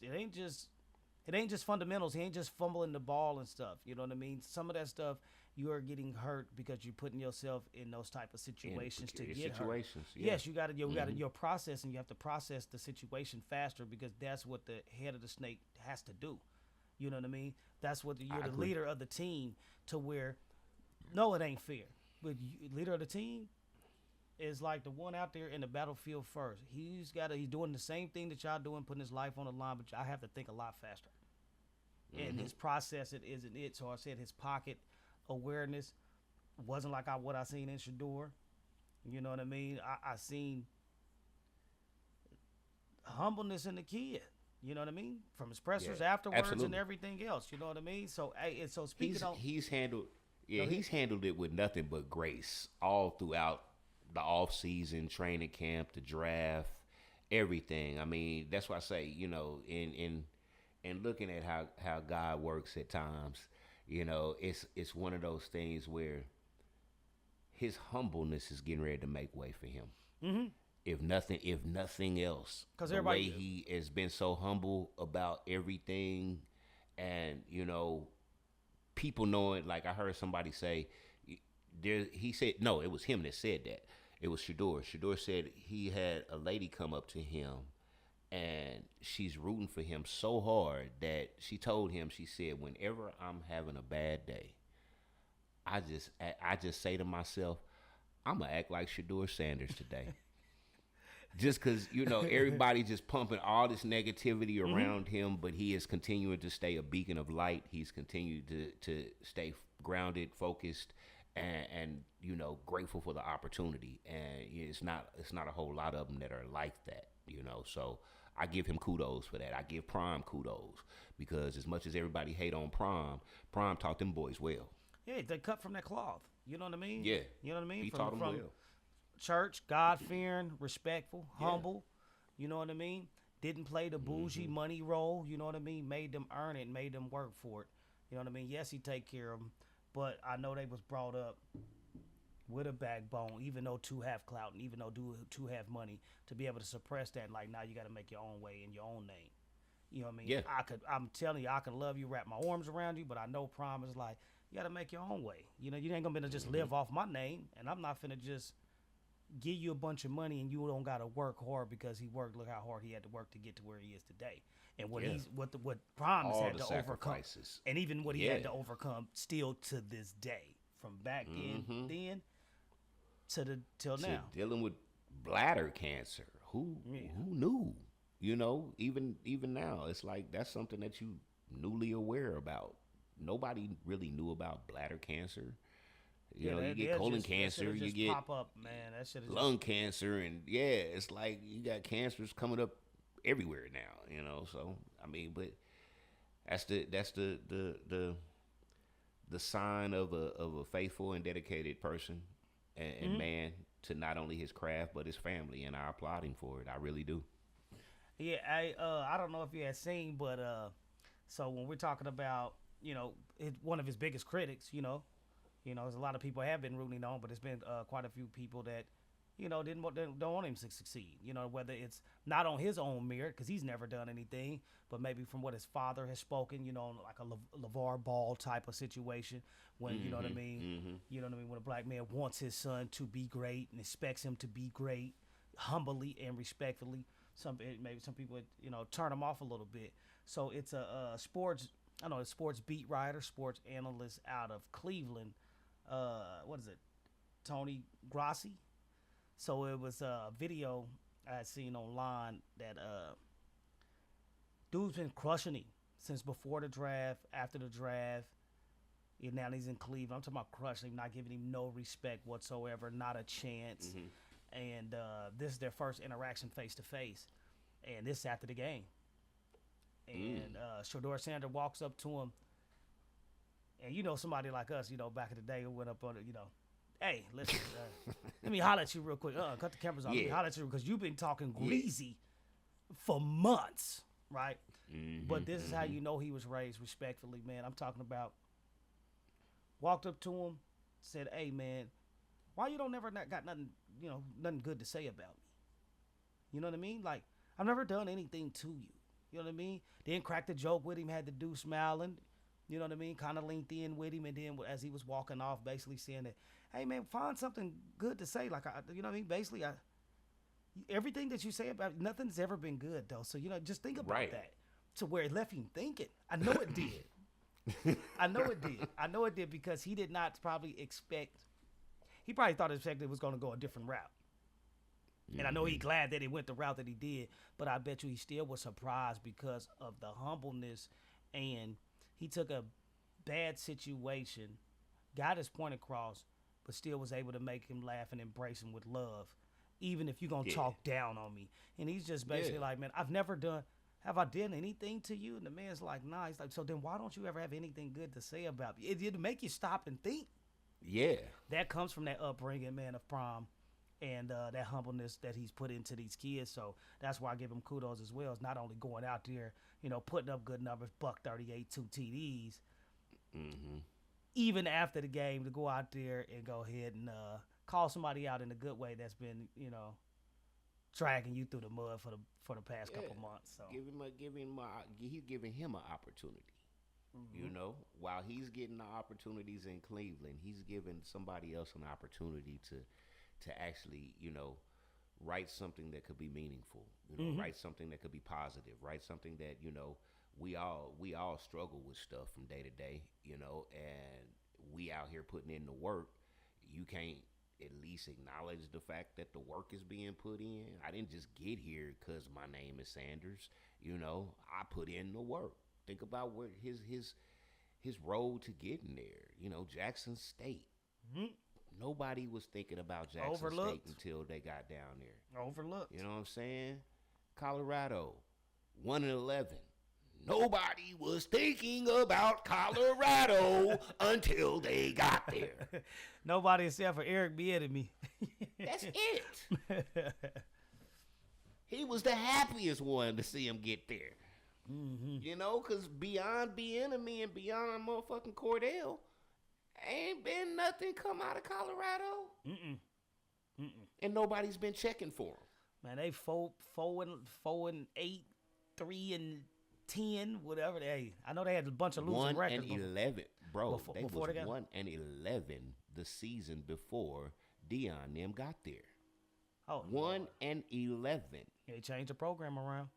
fundamentals. He ain't just fumbling the ball and stuff. You know what I mean? Some of that stuff you are getting hurt because you're putting yourself in those type of situations to get hurt. Yeah. Yes, you got your process, and you have to process the situation faster because that's what the head of the snake has to do. You know what I mean? That's what you're the leader of the team. To where, no, it ain't fair. But leader of the team is like the one out there in the battlefield first. He's doing the same thing that y'all doing, putting his life on the line, but I have to think a lot faster. Mm-hmm. And his process isn't it. So I said his pocket awareness wasn't like what I seen in Shedeur. You know what I mean? I seen humbleness in the kid. You know what I mean? From his pressers afterwards and everything else. You know what I mean? So he's handled it with nothing but grace all throughout the off-season, training camp, the draft, everything. I mean, that's why I say, in looking at how God works at times, it's one of those things where his humbleness is getting ready to make way for him. Mm-hmm. If nothing else, because the way he has been so humble about everything, and people knowing, like I heard somebody say, he said, no, it was him that said that. It was Shedeur. Shedeur said he had a lady come up to him, and she's rooting for him so hard that she told him, she said, whenever I'm having a bad day, I just say to myself, I'm going to act like Shedeur Sanders today. Just because, everybody just pumping all this negativity around him, but he is continuing to stay a beacon of light. He's continued to stay grounded, focused, and grateful for the opportunity. And it's not a whole lot of them that are like that, So I give him kudos for that. I give Prime kudos because as much as everybody hate on Prime taught them boys well. Yeah, they cut from that cloth. You know what I mean? Yeah. You know what I mean? He taught them well. Church, God-fearing, respectful, humble. You know what I mean? Didn't play the bougie money role. You know what I mean? Made them earn it, made them work for it. You know what I mean? Yes, he take care of them, but I know they was brought up with a backbone, even though two have clout and even though two have money, to be able to suppress that. Like, now you got to make your own way in your own name. You know what I mean? Yeah. I'm telling you, I can love you, wrap my arms around you, but I know Prime is like, you got to make your own way. You ain't going to be able to just live off my name, and I'm not finna just give you a bunch of money and you don't got to work hard because he worked. Look how hard he had to work to get to where he is today, and what what Prime has had to overcome, and even what he had to overcome still to this day, from back then till now. Dealing with bladder cancer. Who knew? You know, even now, it's like that's something that you newly aware about. Nobody really knew about bladder cancer. You know, you get colon cancer, you get pop up, man. That shit is lung cancer, and it's like you got cancers coming up everywhere now. You know, so I mean, but that's the sign of a faithful and dedicated person and man to not only his craft but his family, and I applaud him for it. I really do. Yeah, I don't know if you had seen, but so when we're talking about, you know, one of his biggest critics, you know, there's a lot of people have been rooting on, but it's been quite a few people that, you know, don't want him to succeed. You know, whether it's not on his own merit because he's never done anything, but maybe from what his father has spoken, you know, like a LeVar Ball type of situation when, you know what I mean? You know what I mean? When a black man wants his son to be great and expects him to be great, humbly and respectfully. Maybe some people, you know, turn him off a little bit. So it's a sports beat writer, sports analyst out of Cleveland. What is it? Tony Grossi. So it was a video I had seen online that dude's been crushing him since before the draft, after the draft. And now he's in Cleveland. I'm talking about crushing him, not giving him no respect whatsoever, not a chance. And this is their first interaction face-to-face. And this is after the game. And Shedeur Sanders walks up to him. And you know, somebody like us, you know, back in the day, who went up on it, you know, hey, listen, let me holler at you real quick. Cut the cameras on. Let me holler at you because you've been talking greasy for months, right? But this is how you know he was raised respectfully, man. I'm talking about walked up to him, said, hey, man, why you don't never got nothing, you know, nothing good to say about me? You know what I mean? Like, I've never done anything to you. You know what I mean? Then cracked a joke with him, had the dude smiling. You know what I mean? Kind of linked in with him, and then as he was walking off, basically saying that, hey, man, find something good to say. Like, you know what I mean? Basically, everything that you say about nothing's ever been good, though. So, you know, just think about that. To where it left him thinking. I know it did. I know it did because he did not probably expect. He probably thought it was going to go a different route. And I know he's glad that he went the route that he did, but I bet you he still was surprised because of the humbleness, and he took a bad situation, got his point across, but still was able to make him laugh and embrace him with love, even if you're going to talk down on me. And he's just basically like, man, have I done anything to you? And the man's like, nah. He's like, so then why don't you ever have anything good to say about me? It'd make you stop and think. Yeah. That comes from that upbringing, man, of Prime. And that humbleness that he's put into these kids. So that's why I give him kudos as well. It's not only going out there, you know, putting up good numbers, $138, 2 TDs. Even after the game, to go out there and go ahead and call somebody out in a good way that's been, you know, dragging you through the mud for the past couple months. So he's giving him an opportunity. You know, while he's getting the opportunities in Cleveland, he's giving somebody else an opportunity to actually, you know, write something that could be meaningful, you know, write something that could be positive, write something that, you know, we all struggle with stuff from day to day, you know, and we out here putting in the work. You can't at least acknowledge the fact that the work is being put in. I didn't just get here because my name is Sanders, you know, I put in the work. Think about what his road to getting there, you know, Jackson State. Nobody was thinking about Jackson State until they got down there. Overlooked. You know what I'm saying? Colorado, 1-11. Nobody was thinking about Colorado until they got there. Nobody except for Eric Bieniemy. That's it. He was the happiest one to see him get there. You know, because beyond Bieniemy and beyond motherfucking Cordell, ain't been nothing come out of Colorado. And nobody's been checking for them. Man, they 4-8, 3-10, whatever. I know they had a bunch of losing records. 1-11, bro. They was 1-11 the season before Deion them got there. Oh, 1-11. They changed the program around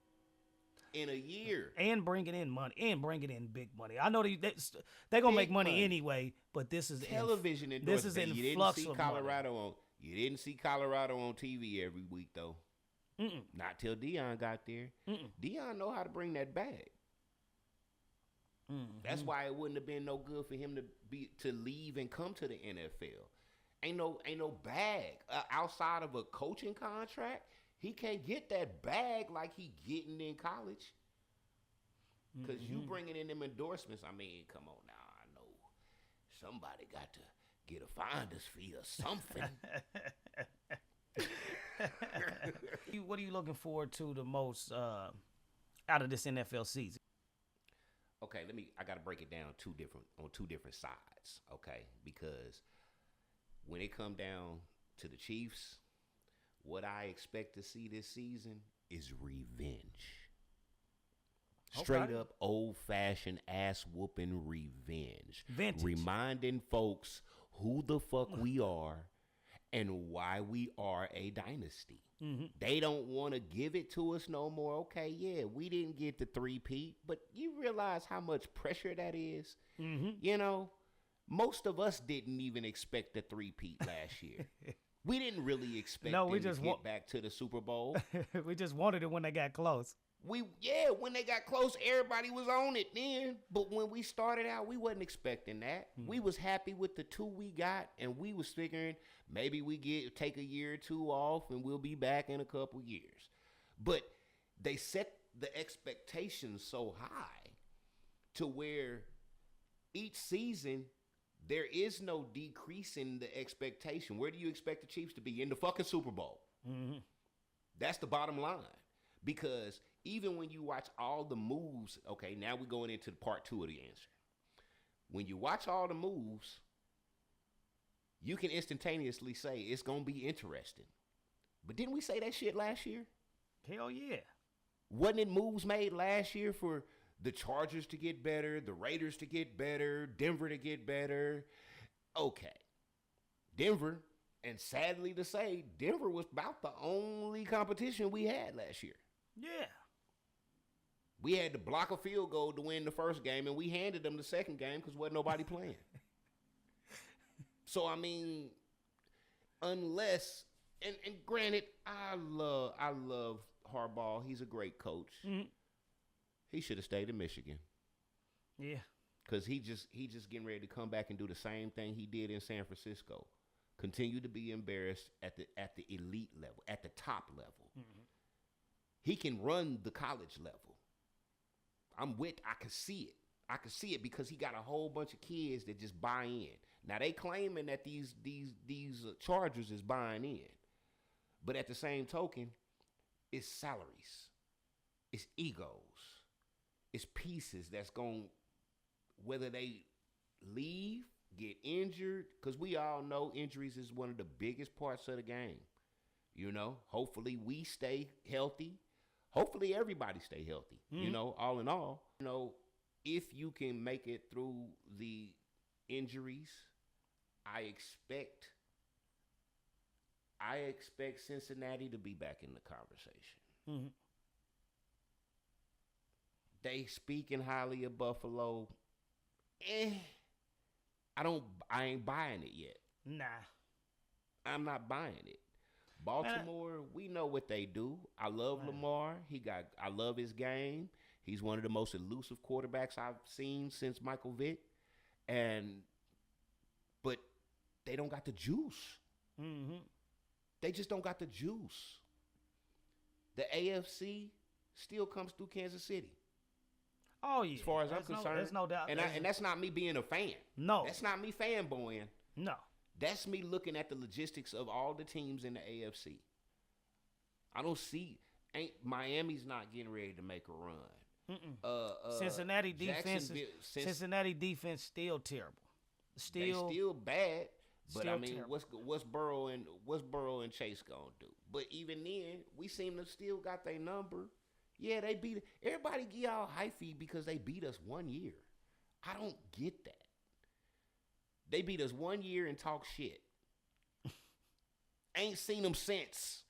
in a year, and bringing in money, and bringing in big money. I know they're gonna make money anyway, but this is television this is influx of Colorado money. on. You didn't see Colorado on TV every week though. Not till Deion got there. Deion know how to bring that back. That's why it wouldn't have been no good for him to leave and come to the NFL. Ain't no bag outside of a coaching contract. He can't get that bag like he getting in college. Because you bringing in them endorsements. I mean, come on now. I know somebody got to get a finder's fee or something. What are you looking forward to the most out of this NFL season? Okay, I got to break it down on two different sides, okay? Because when it come down to the Chiefs, what I expect to see this season is revenge. Straight up old-fashioned ass-whooping revenge. Vintage. Reminding folks who the fuck we are and why we are a dynasty. They don't want to give it to us no more. Okay, yeah, we didn't get the 3-peat, but you realize how much pressure that is? You know, most of us didn't even expect the 3-peat last year. We didn't really expect them to get back to the Super Bowl. We just wanted it when they got close. When they got close, everybody was on it then. But when we started out, we wasn't expecting that. We was happy with the 2 we got, and we was figuring maybe we take a year or 2 off, and we'll be back in a couple years. But they set the expectations so high to where each season there is no decrease in the expectation. Where do you expect the Chiefs to be? In the fucking Super Bowl. That's the bottom line. Because even when you watch all the moves, okay, now we're going into part 2 of the answer. When you watch all the moves, you can instantaneously say it's going to be interesting. But didn't we say that shit last year? Hell yeah. Wasn't it moves made last year for the Chargers to get better, the Raiders to get better, Denver to get better? Okay. Denver, and sadly to say, Denver was about the only competition we had last year. Yeah. We had to block a field goal to win the first game, and we handed them the second game because wasn't nobody playing. So, I mean, unless, and granted, I love Harbaugh. He's a great coach. He should have stayed in Michigan. Yeah. Because he just getting ready to come back and do the same thing he did in San Francisco. Continue to be embarrassed at the elite level, at the top level. He can run the college level. I can see it. I can see it because he got a whole bunch of kids that just buy in. Now they claiming that these Chargers is buying in, but at the same token, it's salaries, it's egos, it's pieces that's going, whether they leave, get injured, because we all know injuries is one of the biggest parts of the game. You know, hopefully we stay healthy. Hopefully everybody stay healthy. You know, all in all, you know, if you can make it through the injuries, I expect Cincinnati to be back in the conversation. They speaking highly of Buffalo. I ain't buying it yet. Nah. I'm not buying it. Baltimore, we know what they do. I love Lamar. I love his game. He's one of the most elusive quarterbacks I've seen since Michael Vick. But they don't got the juice. They just don't got the juice. The AFC still comes through Kansas City. Oh, yeah. As far as I'm concerned. There's no doubt. And that's not me being a fan. No. That's not me fanboying. No. That's me looking at the logistics of all the teams in the AFC. I don't see. Miami's not getting ready to make a run. Cincinnati defense still terrible. They still bad. But still I mean, terrible. what's Burrow and Chase gonna do? But even then, we seem to still got their number. Yeah, they beat everybody. Give y'all hyphy because they beat us 1 year. I don't get that. They beat us 1 year and talk shit. Ain't seen them since.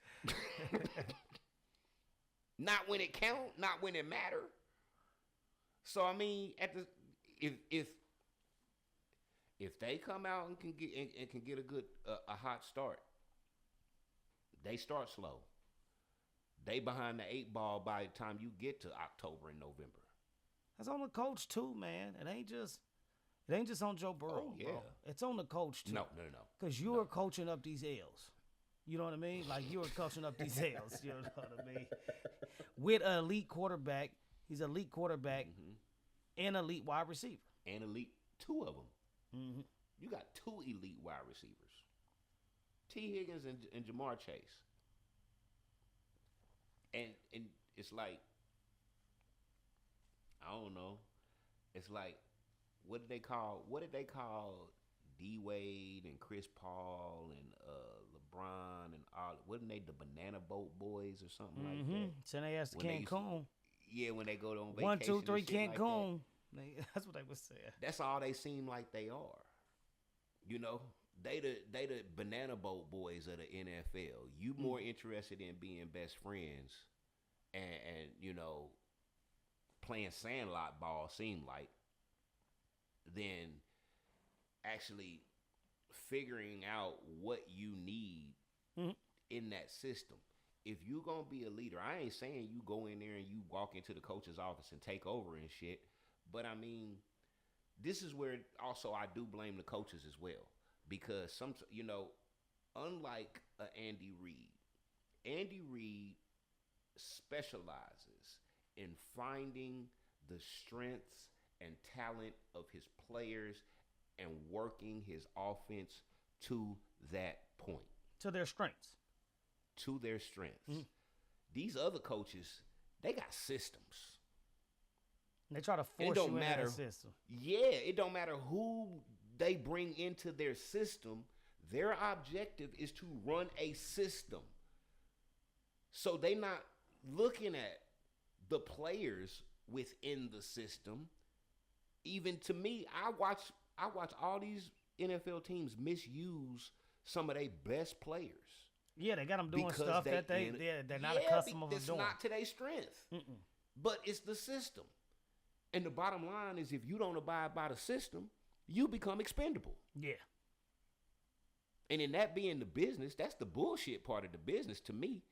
Not when it count, not when it matter. So I mean, if they come out and can get a good a hot start, they start slow. They behind the 8 ball by the time you get to October and November. That's on the coach too, man. It ain't just on Joe Burrow. Oh, yeah. Bro. It's on the coach too. No. Because you are coaching up these L's. You know what I mean? Like you are coaching up these L's. You know what I mean? With an elite quarterback, he's an elite quarterback and elite wide receiver. And elite 2 of them. Mm-hmm. You got 2 elite wide receivers. T. Higgins and Jamar Chase. And it's like, I don't know. It's like, what did they call D Wade and Chris Paul and LeBron and all? Wasn't they the Banana Boat Boys or something like that? Send their ass to Cancun. When they go on vacation. 1, 2, 3 Cancun. Like that's what they was saying. That's all they seem like they are. You know, they the Banana Boat Boys of the NFL. You more interested in being best friends and you know, playing sandlot ball seem like, than actually figuring out what you need in that system. If you gonna be a leader, I ain't saying you go in there and you walk into the coach's office and take over and shit, but I mean, this is where also I do blame the coaches as well, because unlike Andy Reid specializes in finding the strengths and talent of his players and working his offense to that point. To their strengths. These other coaches, they got systems. They try to force you into that system. Yeah, it don't matter who they bring into their system. Their objective is to run a system. So they not looking at the players within the system. Even to me, I watch all these NFL teams misuse some of their best players. Yeah, they got them doing stuff that they're not accustomed to doing. It's not to their strength. But it's the system. And the bottom line is, if you don't abide by the system, you become expendable. Yeah. And in that being the business, that's the bullshit part of the business to me.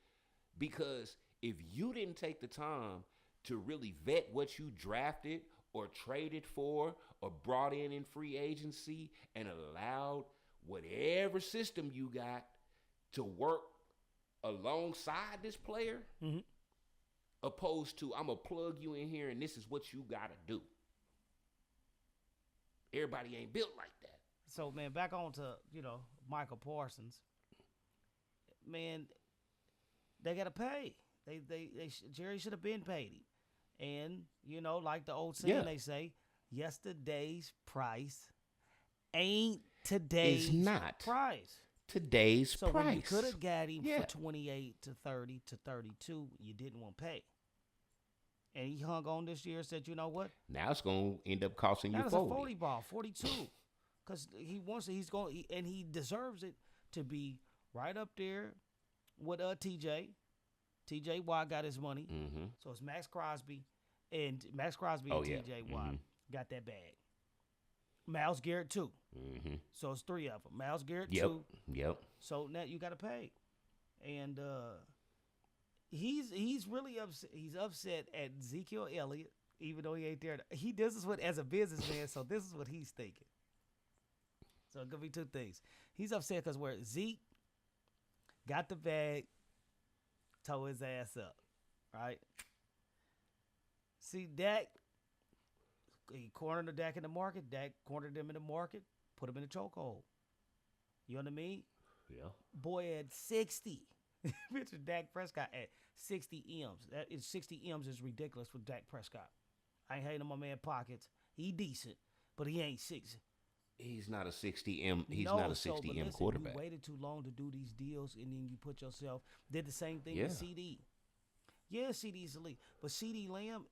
Because if you didn't take the time to really vet what you drafted or traded for or brought in free agency and allowed whatever system you got to work alongside this player, opposed to, I'm going to plug you in here and this is what you got to do. Everybody ain't built like that. So, man, back on to, Micah Parsons. Man, they got to pay. Jerry should have been paid him. And, like the old saying they say, yesterday's price ain't today's price. Today's price. So when you could have got him for 28 to 30 to 32, you didn't want to pay. And he hung on this year and said, you know what? Now it's going to end up costing you 40. That is a 40 ball, 42. Because he wants it. And he deserves it to be right up there with TJ. TJ Watt got his money. So it's Max Crosby and TJ Watt got that bag. Myles Garrett too. So it's 3 of them. Myles Garrett too. Yep. So now you got to pay, and he's really upset. He's upset at Ezekiel Elliott, even though he ain't there. He does this as a businessman, so this is what he's thinking. So it could be 2 things. He's upset because where Zeke got the bag, tore his ass up, right? See, Dak, he cornered Dak in the market. Dak cornered him in the market, put him in the chokehold. You know what I mean? Yeah. Boy had 60. Picture Dak Prescott at 60 M's. 60 M's is ridiculous for Dak Prescott. I ain't hating on my man pockets. He decent, but he ain't 6. He's not a 60 M. He's not a 60 M quarterback. You waited too long to do these deals, and then you put yourself. Did the same thing with CD. Yeah, CD's elite, but CD Lamb,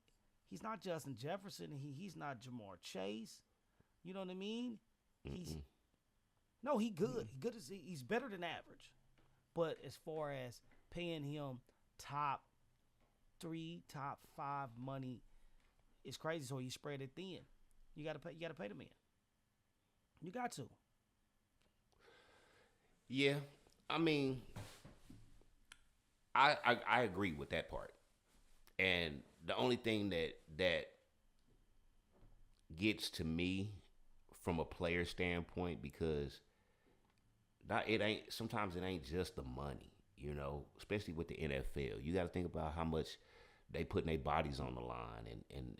he's not Justin Jefferson. He's not Jamar Chase. You know what I mean? He good. He's better than average. But as far as paying him top 3, top 5 money is crazy. So you spread it thin. You gotta pay the man. You got to. Yeah, I mean, I agree with that part. And the only thing that gets to me from a player standpoint, because sometimes it ain't just the money, especially with the NFL. You got to think about how much they putting their bodies on the line, and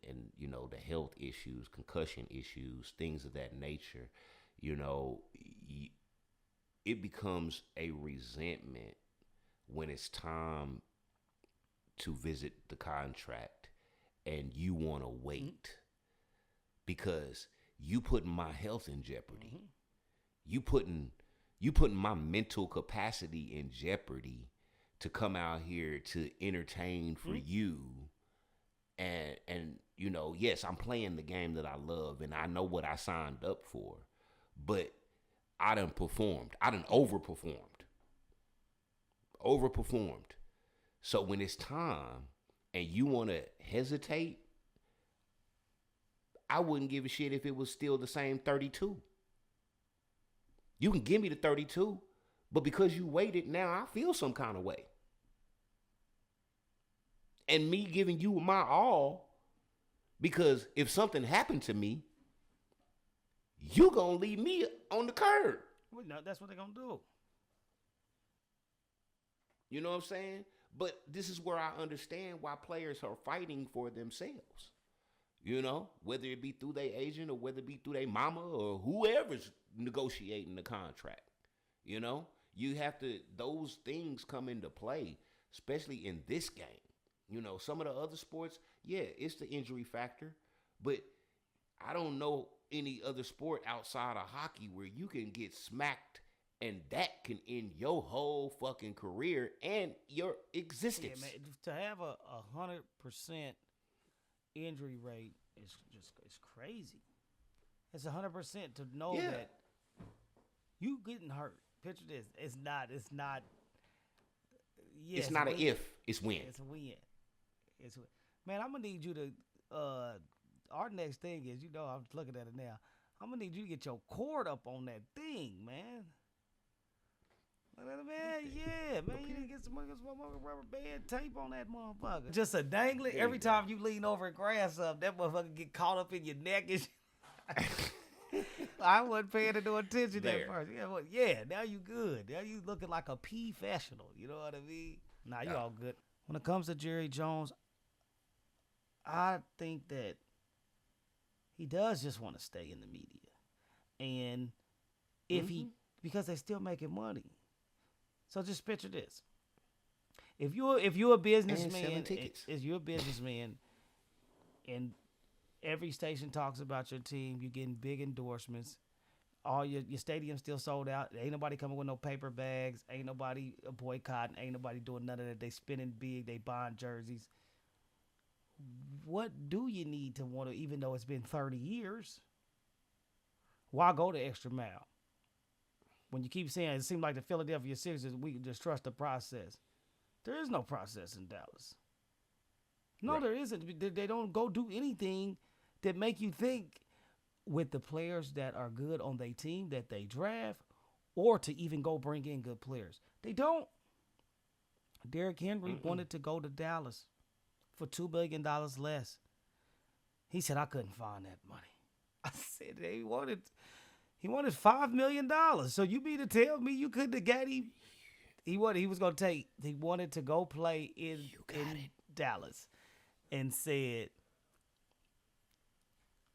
the health issues, concussion issues, things of that nature. It becomes a resentment when it's time to visit the contract and you want to wait because you putting my health in jeopardy. You putting my mental capacity in jeopardy to come out here to entertain for you. And yes, I'm playing the game that I love and I know what I signed up for, but I done performed. I done overperformed. So when it's time and you want to hesitate, I wouldn't give a shit if it was still the same 32. You can give me the 32, but because you waited, now I feel some kind of way. And me giving you my all, because if something happened to me, you gonna leave me on the curb. Well, no, that's what they're gonna do. You know what I'm saying? But this is where I understand why players are fighting for themselves. Whether it be through their agent or whether it be through their mama or whoever's negotiating the contract. You have to, those things come into play, especially in this game. Some of the other sports, yeah, it's the injury factor, but I don't know any other sport outside of hockey where you can get smacked and that can end your whole fucking career and your existence. Yeah, man, to have a 100% injury rate is crazy. It's 100% to know that you getting hurt. Picture this. It's not. Yeah, it's not an if. It's when. It's a win. Man, I'm gonna need you to. Our next thing is, I'm looking at it now. I'm gonna need you to get your cord up on that thing, man. Man, yeah, man, you need to get some rubber band tape on that motherfucker. Just a dangling. Every time you lean over and grab something, that motherfucker get caught up in your neck. And I wasn't paying no attention at first. Yeah, now you good. Now you looking like a professional. You know what I mean? Nah, you all good. When it comes to Jerry Jones, I think that he does just want to stay in the media. And because they're still making money. So just picture this. If you're a businessman, and every station talks about your team, you're getting big endorsements, all your stadium's still sold out, ain't nobody coming with no paper bags, ain't nobody boycotting, ain't nobody doing none of that, they spending big, they buying jerseys. What do you need to want to, even though it's been 30 years, why go the extra mile? When you keep saying it seems like the Philadelphia Sixers, we can just trust the process. There is no process in Dallas. No, right. There isn't. They don't go do anything that make you think with the players that are good on their team that they draft, or to even go bring in good players. They don't. Derrick Henry wanted to go to Dallas for $2 billion less. He said, I couldn't find that money. I said, he wanted $5 million. So you mean to tell me you couldn't have got him? He wanted to go play in Dallas, and said,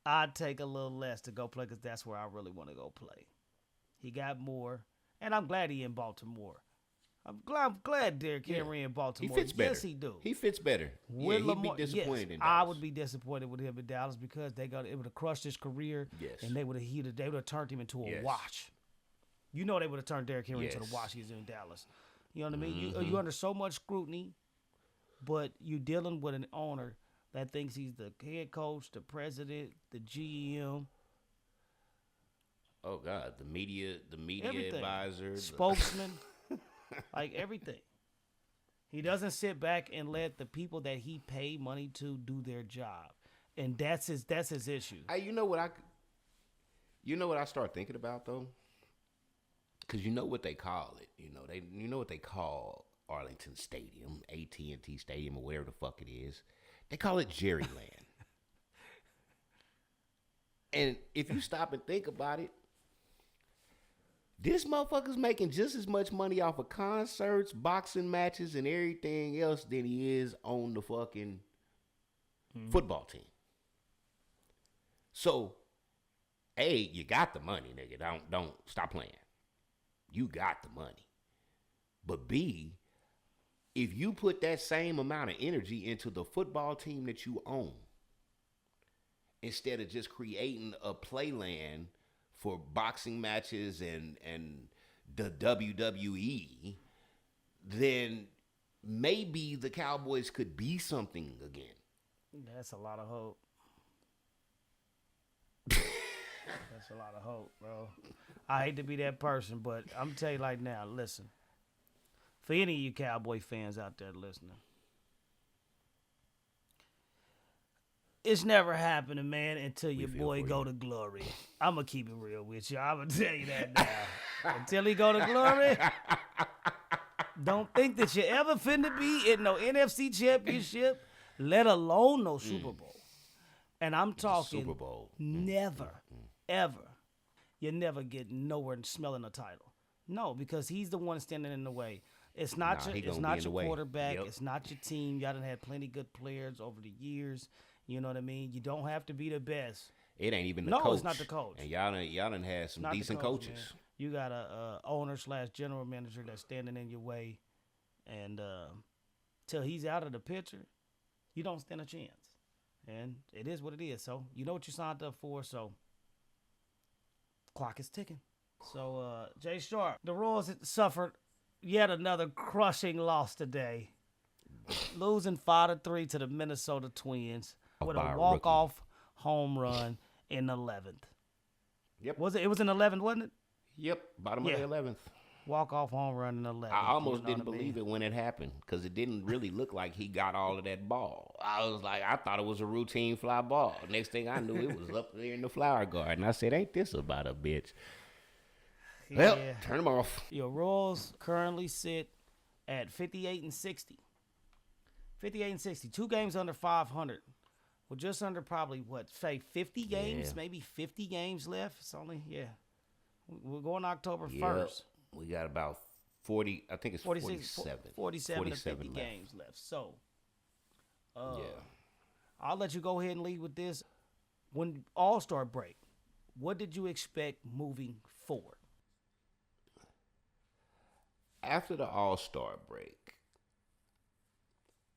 I'd take a little less to go play because that's where I really want to go play. He got more, and I'm glad he in Baltimore. I'm glad Derrick Henry in Baltimore. He fits better. Yes, he do. He fits better. He'd be disappointed in Dallas. I would be disappointed with him in Dallas because it would have crushed his career. Yes. And they would have turned him into a wash. They would have turned Derrick Henry into the wash he's in Dallas. You know what I mean? You're under so much scrutiny, but you're dealing with an owner that thinks he's the head coach, the president, the GM. Oh God, the media everything. Advisor, spokesman, like everything. He doesn't sit back and let the people that he paid money to do their job, and that's his issue. You know what I start thinking about though, because you know what they call it. You know what they call Arlington Stadium, AT&T Stadium, or whatever the fuck it is. They call it Jerryland. And if you stop and think about it, this motherfucker's making just as much money off of concerts, boxing matches, and everything else than he is on the fucking football team. So, A, you got the money, nigga. Don't stop playing. You got the money. But B, if you put that same amount of energy into the football team that you own, instead of just creating a playland for boxing matches and the WWE, then maybe the Cowboys could be something again. That's a lot of hope. That's a lot of hope, bro. I hate to be that person, but I'm telling you like now, listen. For any of you Cowboy fans out there listening, it's never happening, man, until your boy go to glory. I'm going to keep it real with you. I'm going to tell you that now. Until he go to glory, don't think that you ever finna be in no NFC championship, let alone no Super Bowl. And I'm talking Super Bowl. Never, ever. You never get nowhere smelling a title. No, because he's the one standing in the way. It's not your quarterback. Yep. It's not your team. Y'all done had plenty good players over the years. You know what I mean? You don't have to be the best. It ain't even the coach. No, it's not the coach. And y'all done had some decent coaches. Man. You got a owner/general manager that's standing in your way, and till he's out of the picture, you don't stand a chance. And it is what it is. So you know what you signed up for. So clock is ticking. So Jay Sharp, the Royals suffered yet another crushing loss today, losing 5-3 to the Minnesota Twins. With a walk-off home run in the 11th. Yep. It was in the 11th, wasn't it? Yep, bottom of the 11th. Walk-off home run in the 11th. I almost didn't believe it when it happened because it didn't really look like he got all of that ball. I thought it was a routine fly ball. Next thing I knew, it was up there in the flower garden. I said, ain't this about a bitch? Yeah. Well, turn them off. Your Royals currently sit at 58-60. 58-60. 2 games under 500. Well, just under probably, 50 games? Yeah. Maybe 50 games left. It's only, we're going October 1st. We got about 40, I think it's 47 to 50 games left. So, I'll let you go ahead and lead with this. When All-Star break, what did you expect moving forward? After the All-Star break,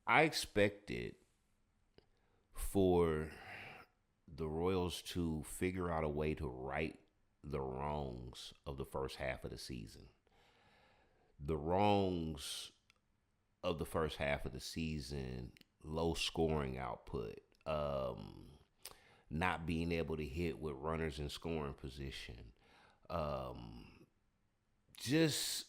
I expected for the Royals to figure out a way to right the wrongs of the first half of the season. The wrongs of the first half of the season, low scoring output, not being able to hit with runners in scoring position, just,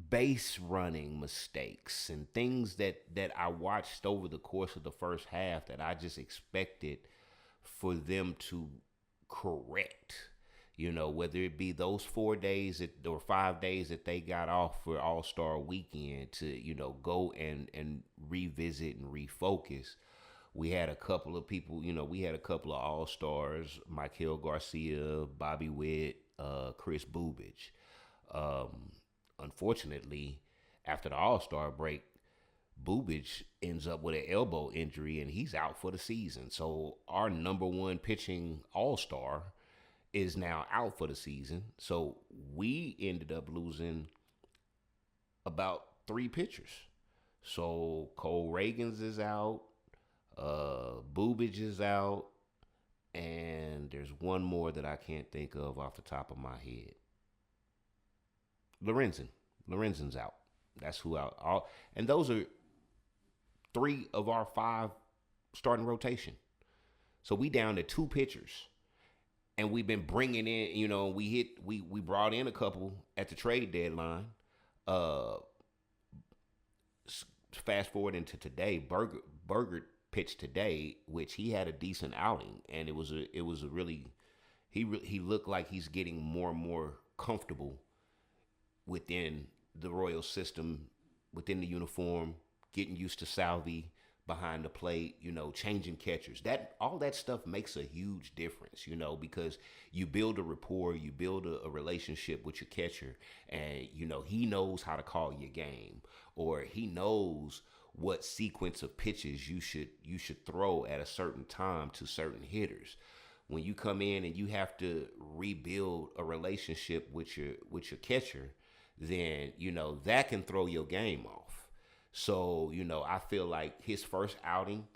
base running mistakes and things that I watched over the course of the first half that I just expected for them to correct, whether it be those 4 days or 5 days that they got off for All-Star weekend to, go and revisit and refocus. We had a couple of people, we had a couple of All-Stars, Michael Garcia, Bobby Witt, Chris Bubich. Unfortunately, after the All-Star break, Bubich ends up with an elbow injury and he's out for the season. So our number one pitching All-Star is now out for the season. So we ended up losing about 3 pitchers. So Cole Reagans is out, Bubich is out, and there's one more that I can't think of off the top of my head. Lorenzen's out. That's who out. And those are 3 of our 5 starting rotation. So we down to 2 pitchers. And we've been bringing in, we brought in a couple at the trade deadline. fast forward into today, Burger pitched today, which he had a decent outing, and it was a really he looked like he's getting more and more comfortable within the Royal system, within the uniform, getting used to Salvi behind the plate, changing catchers. All that stuff makes a huge difference, because you build a rapport, you build a relationship with your catcher, and he knows how to call your game, or he knows what sequence of pitches you should throw at a certain time to certain hitters. When you come in and you have to rebuild a relationship with your catcher, then that can throw your game off. So, I feel like his first outing,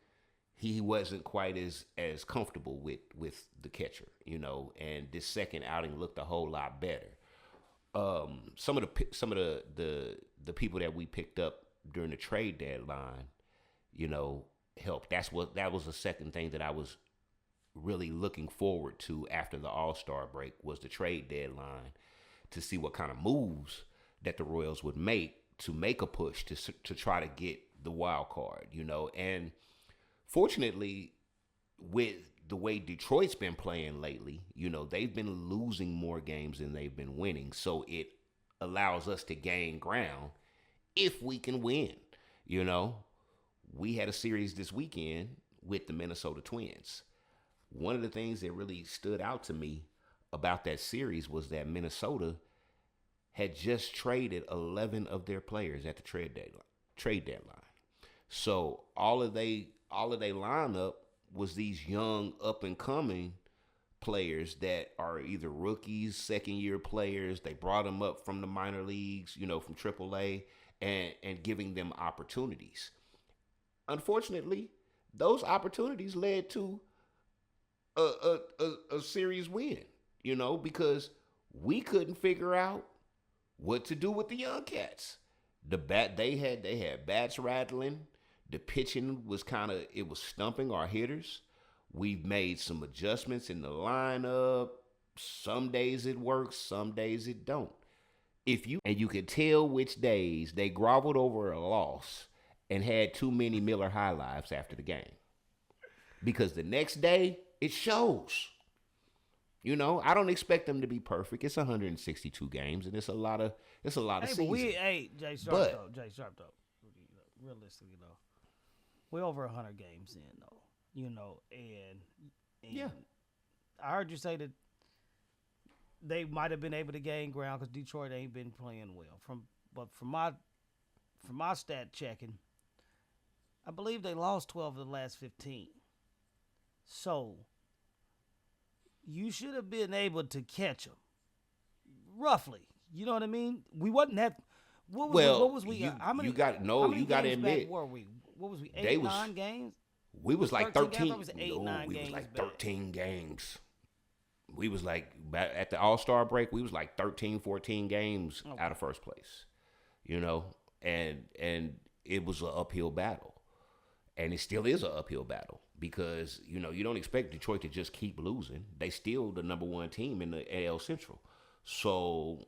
he wasn't quite as comfortable with the catcher, and this second outing looked a whole lot better. Some of the people that we picked up during the trade deadline, helped. That was the second thing that I was really looking forward to after the All-Star break, was the trade deadline, to see what kind of moves that the Royals would make to make a push to try to get the wild card, and fortunately, with the way Detroit's been playing lately, they've been losing more games than they've been winning, so it allows us to gain ground if we can win. We had a series this weekend with the Minnesota Twins. One of the things that really stood out to me about that series was that Minnesota had just traded 11 of their players at the trade deadline. So all of they lineup was these young up and coming players that are either rookies, second year players. They brought them up from the minor leagues, from AAA, and giving them opportunities. Unfortunately, those opportunities led to a series win, because we couldn't figure out what to do with the young cats. They had bats rattling. The pitching was it was stumping our hitters. We've made some adjustments in the lineup. Some days it works, some days it don't. You could tell which days they groveled over a loss and had too many Miller High Lives after the game. Because the next day, it shows. I don't expect them to be perfect. It's 162 games, and it's a lot of season. Jay Sharp though. Realistically though, we're over 100 games in though. And yeah, I heard you say that they might have been able to gain ground because Detroit ain't been playing well. From my stat checking, I believe they lost 12 of the last 15. So you should have been able to catch them, roughly. You know what I mean? We wasn't that. What was we? How many? You got to admit. Were we? What was we? 8, 9 games. We was like 13. Was 8, 9 we games was like back. 13 games. We was like at the All-Star break. We was like 13, 14 games out of first place. And it was an uphill battle, and it still is an uphill battle. Because, you don't expect Detroit to just keep losing. They still the number one team in the AL Central. So,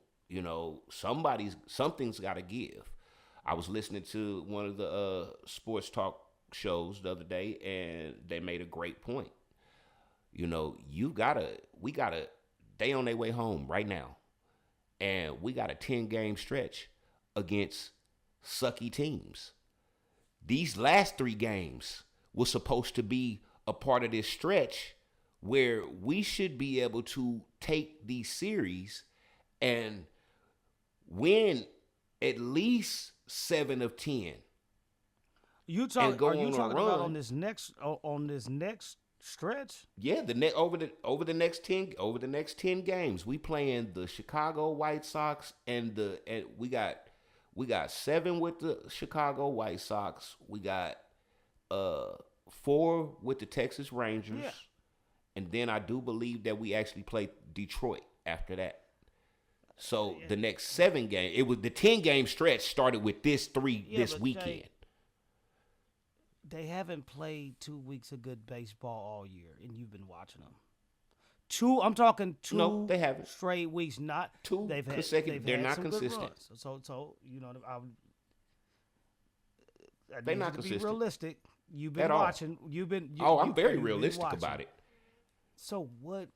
something's got to give. I was listening to one of the sports talk shows the other day, and they made a great point. We gotta, they on their way home right now. And we got a 10-game stretch against sucky teams. These last 3 games was supposed to be a part of this stretch where we should be able to take these series and win at least 7 of 10. Are you talking about on this next stretch? Yeah, over the next 10 games, we playing the Chicago White Sox and we got 7 with the Chicago White Sox. We got 4 with the Texas Rangers. Yeah. And then I do believe that we actually played Detroit after that. So the next 7 games, it was the 10-game stretch started with this weekend. They haven't played 2 weeks of good baseball all year, and you've been watching them. I'm talking 2 no, they haven't. Straight weeks, not 2 consecutive. They're not consistent. So They're not consistent. Be realistic. You've been watching. I'm very realistic about it. So what?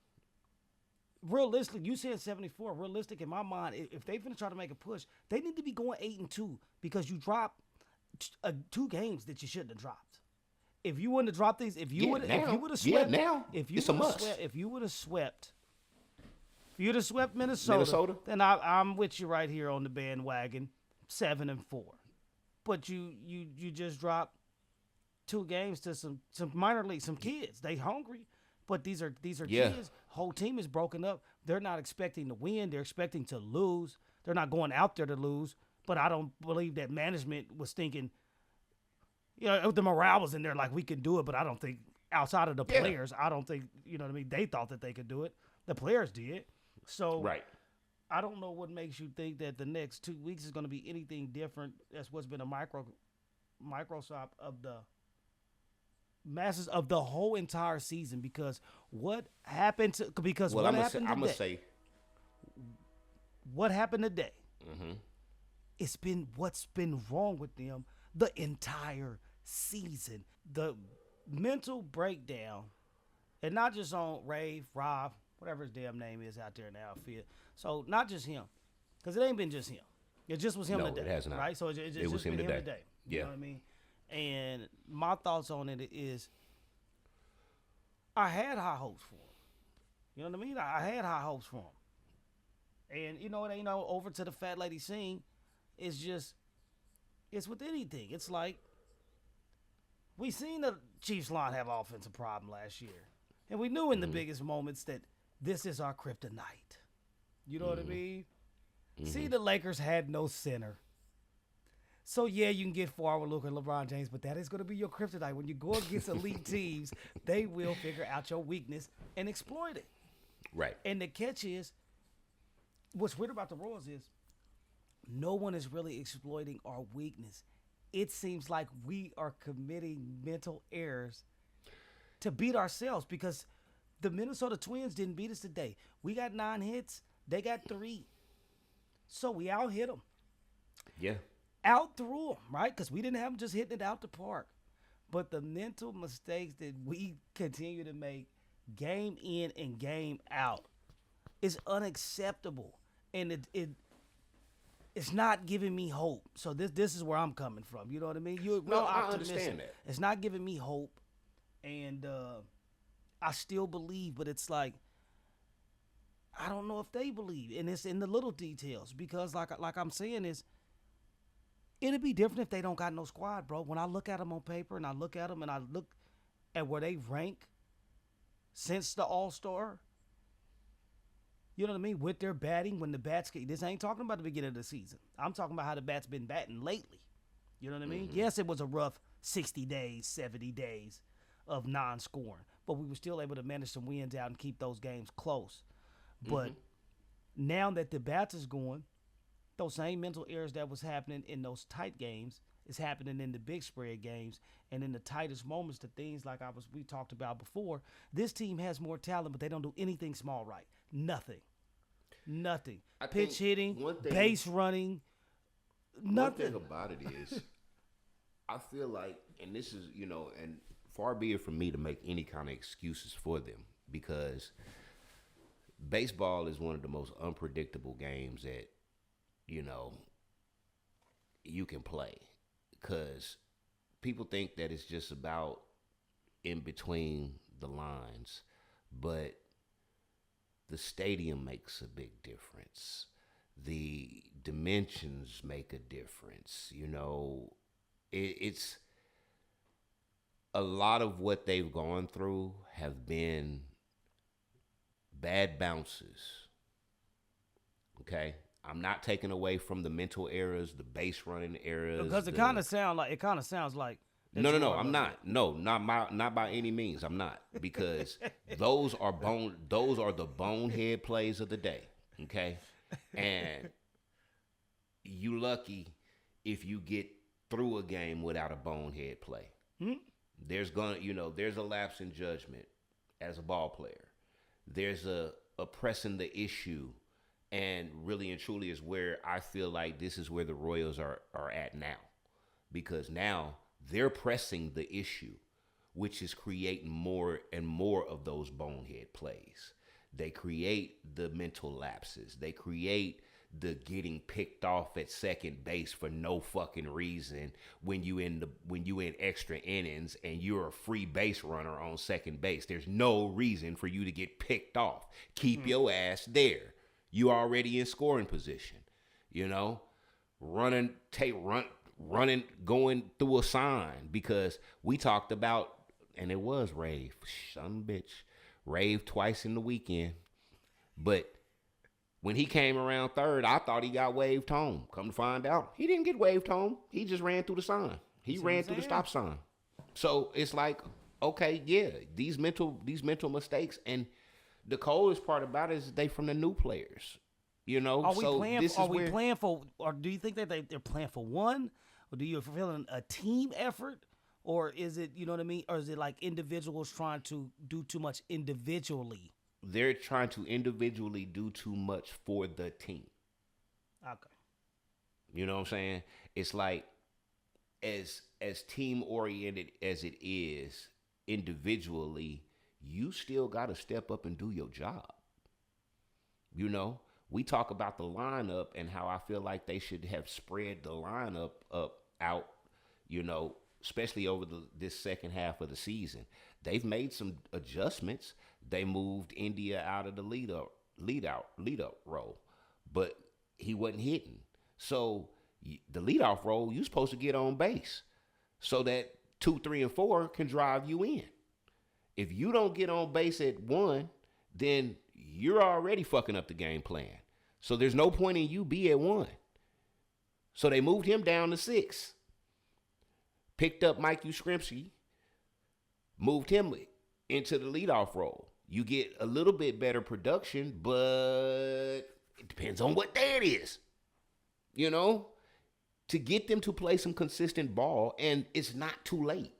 Realistic, you said 74. Realistic in my mind, if they're gonna try to make a push, they need to be going 8-2 because you dropped 2 games that you shouldn't have dropped. If you wouldn't have dropped these, if you would have swept, if you would have swept Minnesota, then I'm with you right here on the bandwagon, 7-4. But you just dropped 2 games to some minor league, some kids. They hungry, but these are kids. Whole team is broken up. They're not expecting to win. They're expecting to lose. They're not going out there to lose. But I don't believe that management was thinking, the morale was in there like we can do it. But I don't think outside of the players, I don't think, they thought that they could do it. The players did. So right. I don't know what makes you think that the next 2 weeks is going to be anything different. That's what's been a Microsoft of the masses of the whole entire season, because what happened what happened today? Mm-hmm. It's been what's been wrong with them the entire season. The mental breakdown, and not just on Rob, whatever his damn name is out there in the outfield. So not just him, because it ain't been just him. It just was him today. It has not. Right? So it was him today. You know what I mean? And my thoughts on it is, I had high hopes for him. You know what I mean? I had high hopes for him. And over to the fat lady scene, it's with anything. It's like, we seen the Chiefs line have an offensive problem last year. And we knew in the biggest moments that this is our kryptonite. You know what I mean? Mm-hmm. See, the Lakers had no center. So, you can get far with Luka and LeBron James, but that is going to be your kryptonite. When you go against elite teams, they will figure out your weakness and exploit it. Right. And the catch is, what's weird about the Royals is, no one is really exploiting our weakness. It seems like we are committing mental errors to beat ourselves, because the Minnesota Twins didn't beat us today. We got 9 hits. They got 3. So we out-hit them. Yeah. Out through them, right? Because we didn't have them just hitting it out the park. But the mental mistakes that we continue to make game in and game out is unacceptable. And it's not giving me hope. So this is where I'm coming from. You know what I mean? You're real optimistic. I understand that. It's not giving me hope. And I still believe, but it's like, I don't know if they believe. And it's in the little details. Because like I'm saying is, it'd be different if they don't got no squad, bro. When I look at them on paper and I look at them and I look at where they rank since the All-Star, you know what I mean, with their batting, when the bats – this ain't talking about the beginning of the season. I'm talking about how the bats been batting lately. You know what I mean? Mm-hmm. Yes, it was a rough 60 days, 70 days of non-scoring, but we were still able to manage some wins out and keep those games close. But now that the bats is going – those same mental errors that was happening in those tight games is happening in the big spread games, and in the tightest moments, the things like we talked about before. This team has more talent, but they don't do anything small right. Nothing. Pitch hitting, base running, nothing. One thing about it is, I feel like, and this is, and far be it from me to make any kind of excuses for them, because baseball is one of the most unpredictable games that you can play, because people think that it's just about in between the lines, but the stadium makes a big difference. The dimensions make a difference. It's a lot of what they've gone through have been bad bounces. Okay? I'm not taking away from the mental errors, the base running errors. Because it kind of sounds like. No, I'm not. No, not by any means. I'm not, because those are the bonehead plays of the day. Okay, and you lucky if you get through a game without a bonehead play. There's a lapse in judgment as a ball player. There's a pressing the issue. And really and truly is where I feel like this is where the Royals are at now. Because now they're pressing the issue, which is creating more and more of those bonehead plays. They create the mental lapses. They create the getting picked off at second base for no fucking reason when you in extra innings and you're a free base runner on second base. There's no reason for you to get picked off. Keep your ass there. You already in scoring position. You know, running, going through a sign, because we talked about, and it was rave, son bitch, rave twice in the weekend, but when he came around third, I thought he got waved home. Come to find out, he didn't get waved home. He just ran through the sign. He ran through the stop sign. So it's like, okay, yeah, these mental mistakes, and the coldest part about it is they from the new players. You know, are we playing for, or do you think that they're playing for one, or do you feel a team effort, or is it, you know what I mean, or is it like individuals trying to do too much individually? They're trying to individually do too much for the team. Okay. You know what I'm saying? It's like, as team oriented as it is, individually, you still got to step up and do your job. You know, we talk about the lineup and how I feel like they should have spread the lineup out, you know, especially over this second half of the season. They've made some adjustments. They moved India out of the lead up role, but he wasn't hitting. So the leadoff role, you're supposed to get on base so that 2, 3, and 4 can drive you in. If you don't get on base at 1, then you're already fucking up the game plan. So there's no point in you be at 1. So they moved him down to 6. Picked up Mike Yastrzemski, moved him into the leadoff role. You get a little bit better production, but it depends on what day it is. You know, to get them to play some consistent ball, and it's not too late.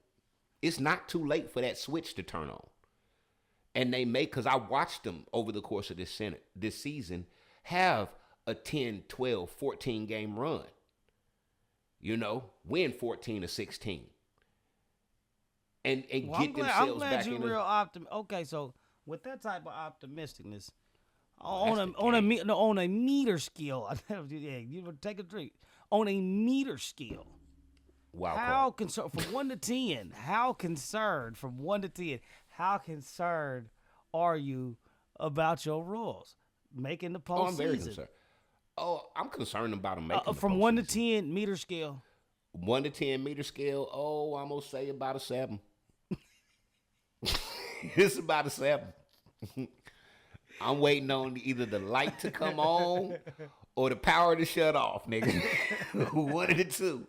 It's not too late for that switch to turn on. And they because I watched them over the course of this season have a 10, 12, 14 game run. You know, win 14 or 16. And get themselves back in. Real optimistic. Okay, so with that type of optimisticness, on a meter scale, you take a drink. On a meter scale, how concerned from 1 to 10? How concerned from 1 to 10? How concerned are you about your rules making the postseason? I'm very concerned. I'm concerned about them making from 1 to 10 meter scale. 1 to 10 meter scale. I'm gonna say about a 7. It's about a 7. I'm waiting on either the light to come on or the power to shut off, nigga. One of the two.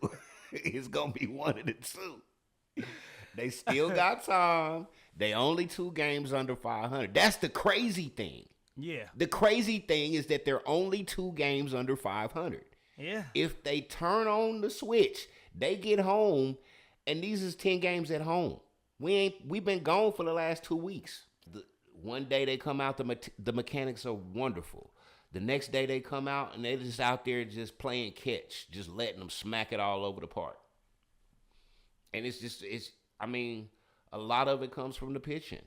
It's gonna be one of the two. They still got time. They only 2 games under 500. That's the crazy thing. Yeah. The crazy thing is that they're only 2 games under 500. Yeah. If they turn on the switch, they get home, and these is 10 games at home. We've been gone for the last 2 weeks. One day they come out, the mechanics are wonderful. The next day they come out and they're just out there just playing catch, just letting them smack it all over the park. And a lot of it comes from the pitching.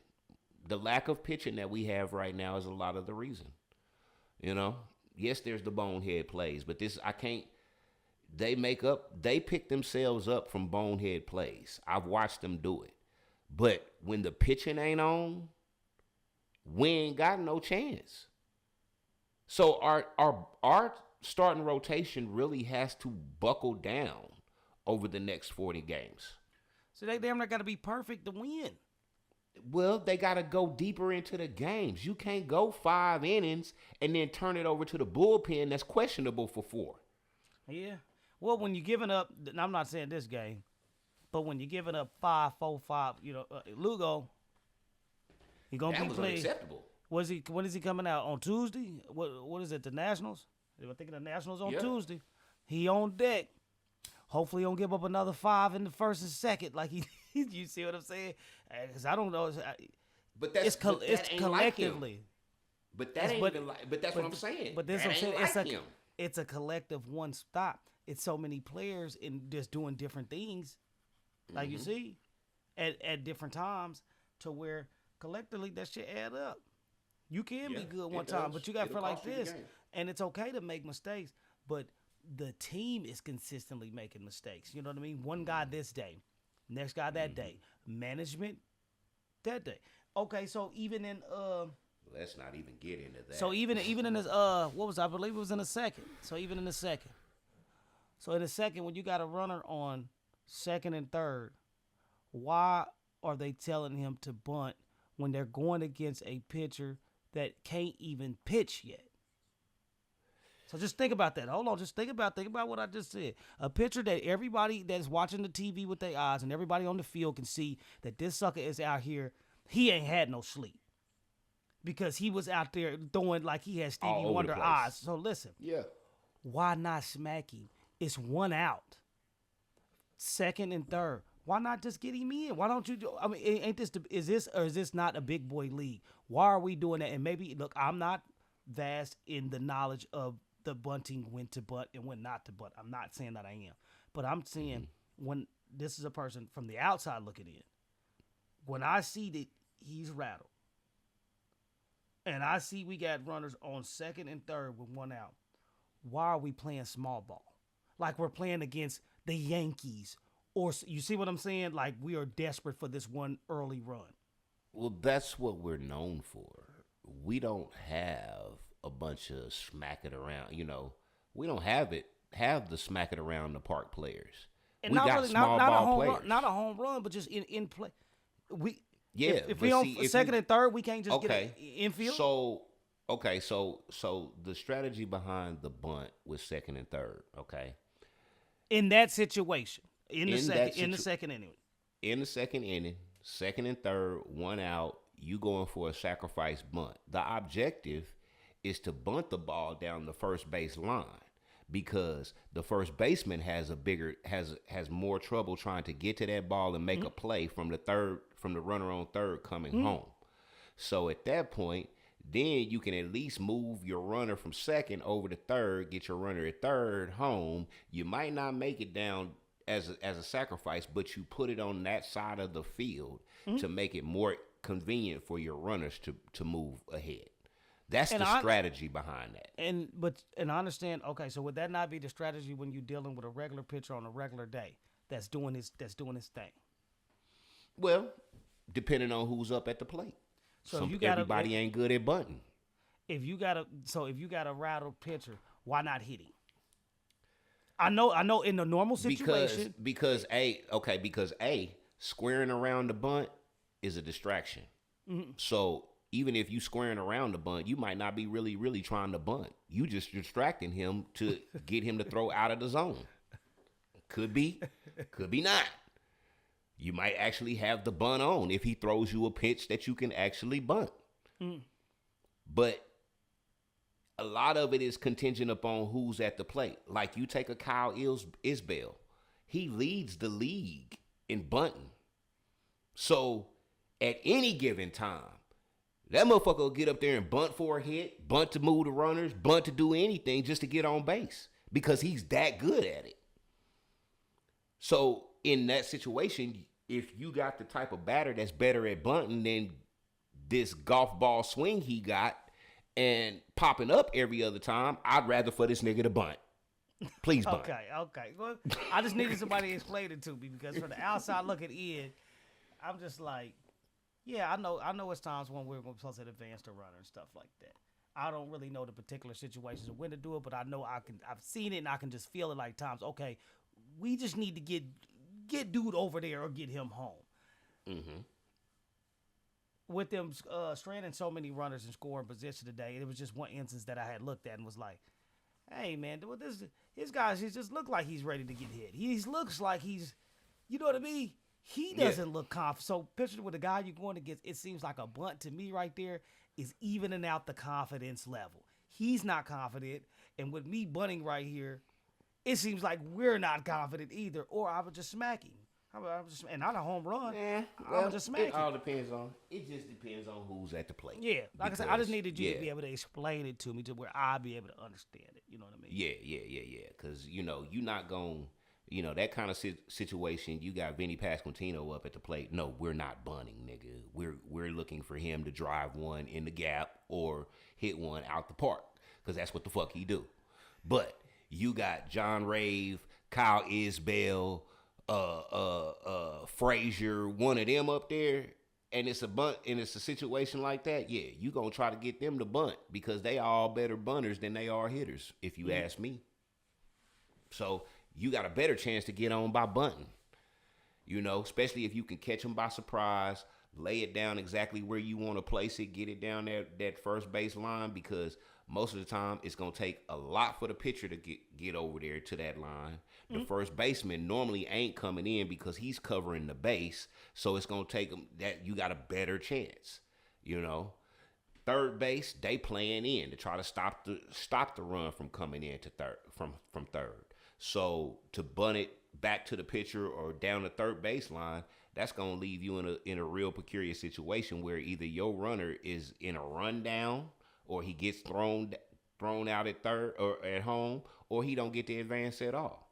The lack of pitching that we have right now is a lot of the reason. You know, yes, there's the bonehead plays, but they pick themselves up from bonehead plays. I've watched them do it. But when the pitching ain't on, we ain't got no chance. So our starting rotation really has to buckle down over the next 40 games. So they damn not got to be perfect to win. Well, they got to go deeper into the games. You can't go 5 innings and then turn it over to the bullpen that's questionable for 4. Yeah. Well, when you're giving up, and I'm not saying this game, but when you're giving up 5, 4, 5, Lugo, he's going to be playing. Unacceptable. When is he coming out? On Tuesday? What is it, the Nationals? I think the Nationals on Tuesday. He on deck. Hopefully he don't give up another 5 in the first and second. Like you see what I'm saying? Because I don't know. But that's collectively. But that ain't even like. But that's what I'm saying. But this it's a collective one stop. It's so many players and just doing different things. like you see, at different times, to where collectively that shit add up. You can be good one time, but you got to feel like this, and it's okay to make mistakes, but the team is consistently making mistakes. You know what I mean? One guy this day, next guy that day, management that day. Okay, so even in let's not even get into that. So even in this what was I believe it was in the second. So even in the second. So in the second, when you got a runner on second and third, why are they telling him to bunt when they're going against a pitcher that can't even pitch yet? So just think about that. Hold on, just think about what I just said. A pitcher that everybody that's watching the TV with their eyes and everybody on the field can see that this sucker is out here. He ain't had no sleep because he was out there throwing like he had Stevie Wonder eyes. So listen, why not smack him? It's one out, second and third. Why not just get him in? Why don't you do? I mean, is this not a big boy league? Why are we doing that? And maybe look, I'm not vast in the knowledge of the bunting, when to bunt and when not to bunt. I'm not saying that I am, but I'm saying when this is a person from the outside looking in, when I see that he's rattled, and I see we got runners on second and third with one out, why are we playing small ball? Like we're playing against the Yankees. Or you see what I'm saying? Like we are desperate for this one early run. Well, that's what we're known for. We don't have a bunch of smack it around. You know, we don't have the smack it around the park players. And we not got really, small not ball a home players. run, not a home run, but just in play. If we see, on second and third, we can't just get an infield. So the strategy behind the bunt was second and third. Okay. In that situation. In the second inning. In the second inning, second and third, one out, you going for a sacrifice bunt. The objective is to bunt the ball down the first base line because the first baseman has more trouble trying to get to that ball and make a play from the runner on third coming home. So at that point, then you can at least move your runner from second over to third, get your runner at third home. You might not make it down as a sacrifice, but you put it on that side of the field to make it more convenient for your runners to move ahead. That's the strategy behind that. And I understand. Okay, so would that not be the strategy when you're dealing with a regular pitcher on a regular day that's doing his thing? Well, depending on who's up at the plate. So everybody ain't good at bunting. If you got a rattled pitcher, why not hit him? I know in the normal situation. Because squaring around the bunt is a distraction. Mm-hmm. So even if you squaring around the bunt, you might not be really, really trying to bunt. You just distracting him to get him to throw out of the zone. Could be not. You might actually have the bunt on if he throws you a pitch that you can actually bunt. Mm. But a lot of it is contingent upon who's at the plate. Like you take a Kyle Isbell. He leads the league in bunting. So at any given time, that motherfucker will get up there and bunt for a hit, bunt to move the runners, bunt to do anything just to get on base because he's that good at it. So in that situation, if you got the type of batter that's better at bunting than this golf ball swing he got, and popping up every other time, I'd rather for this nigga to bunt. Please bunt. Okay. Well, I just needed somebody to explain it to me because from the outside looking in, I'm just like, yeah, I know it's times when we're supposed to advance the runner and stuff like that. I don't really know the particular situations of when to do it, but I know I've seen it and I can just feel it like times. Okay, we just need to get dude over there or get him home. Mm-hmm. With them stranding so many runners in scoring position today, it was just one instance that I had looked at and was like, hey, man, his guys, he just look like he's ready to get hit. He looks like he's, you know what I mean? He doesn't look confident. So picture with the guy you're going against, it seems like a bunt to me right there is evening out the confidence level. He's not confident. And with me bunting right here, it seems like we're not confident either. Or I would just smack him. And not a home run. I would just smack him. It just depends on who's at the plate. Yeah. Like I said, I just needed you to be able to explain it to me to where I'll be able to understand it. You know what I mean? Yeah. Because, you're not going You know, that kind of situation, you got Vinny Pasquantino up at the plate. No, we're not bunting, nigga. We're looking for him to drive one in the gap or hit one out the park, because that's what the fuck he do. But you got John Rave, Kyle Isbell, Frazier, one of them up there, and it's a bunt, and it's a situation like that. Yeah, you gonna try to get them to bunt because they all better bunters than they are hitters, if you ask me. So you got a better chance to get on by bunting, you know, especially if you can catch them by surprise, lay it down exactly where you want to place it, get it down there, that first base line, because most of the time it's going to take a lot for the pitcher to get over there to that line. The first baseman normally ain't coming in because he's covering the base, so it's going to take him that you got a better chance, you know. Third base, they playing in to try to stop the run from coming in to third from third. So to bunt it back to the pitcher or down the third baseline, that's gonna leave you in a real peculiar situation where either your runner is in a rundown, or he gets thrown out at third or at home, or he don't get the advance at all.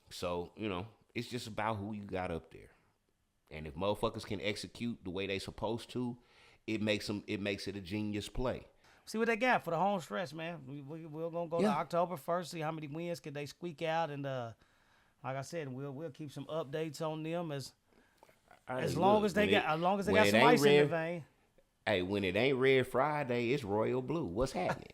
So, you know, it's just about who you got up there. And if motherfuckers can execute the way they supposed to, it makes it a genius play. See what they got for the home stretch, man. We're gonna go to October 1st, see how many wins can they squeak out, and like I said, we'll keep some updates on them as long as they got some ice in the vein. Hey, when it ain't Red Friday, it's Royal Blue. What's happening?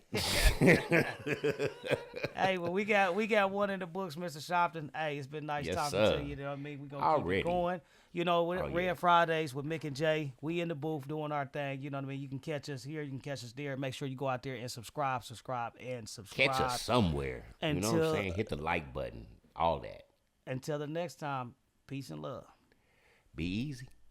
Hey, well, we got one in the books, Mr. Shopton. Hey, it's been nice talking to you. You know what I mean? We're going to keep it going. You know, Red Fridays with Mick and Jay. We in the booth doing our thing. You know what I mean? You can catch us here. You can catch us there. Make sure you go out there and subscribe. Catch us somewhere. You know what I'm saying? Hit the like button. All that. Until the next time, peace and love. Be easy.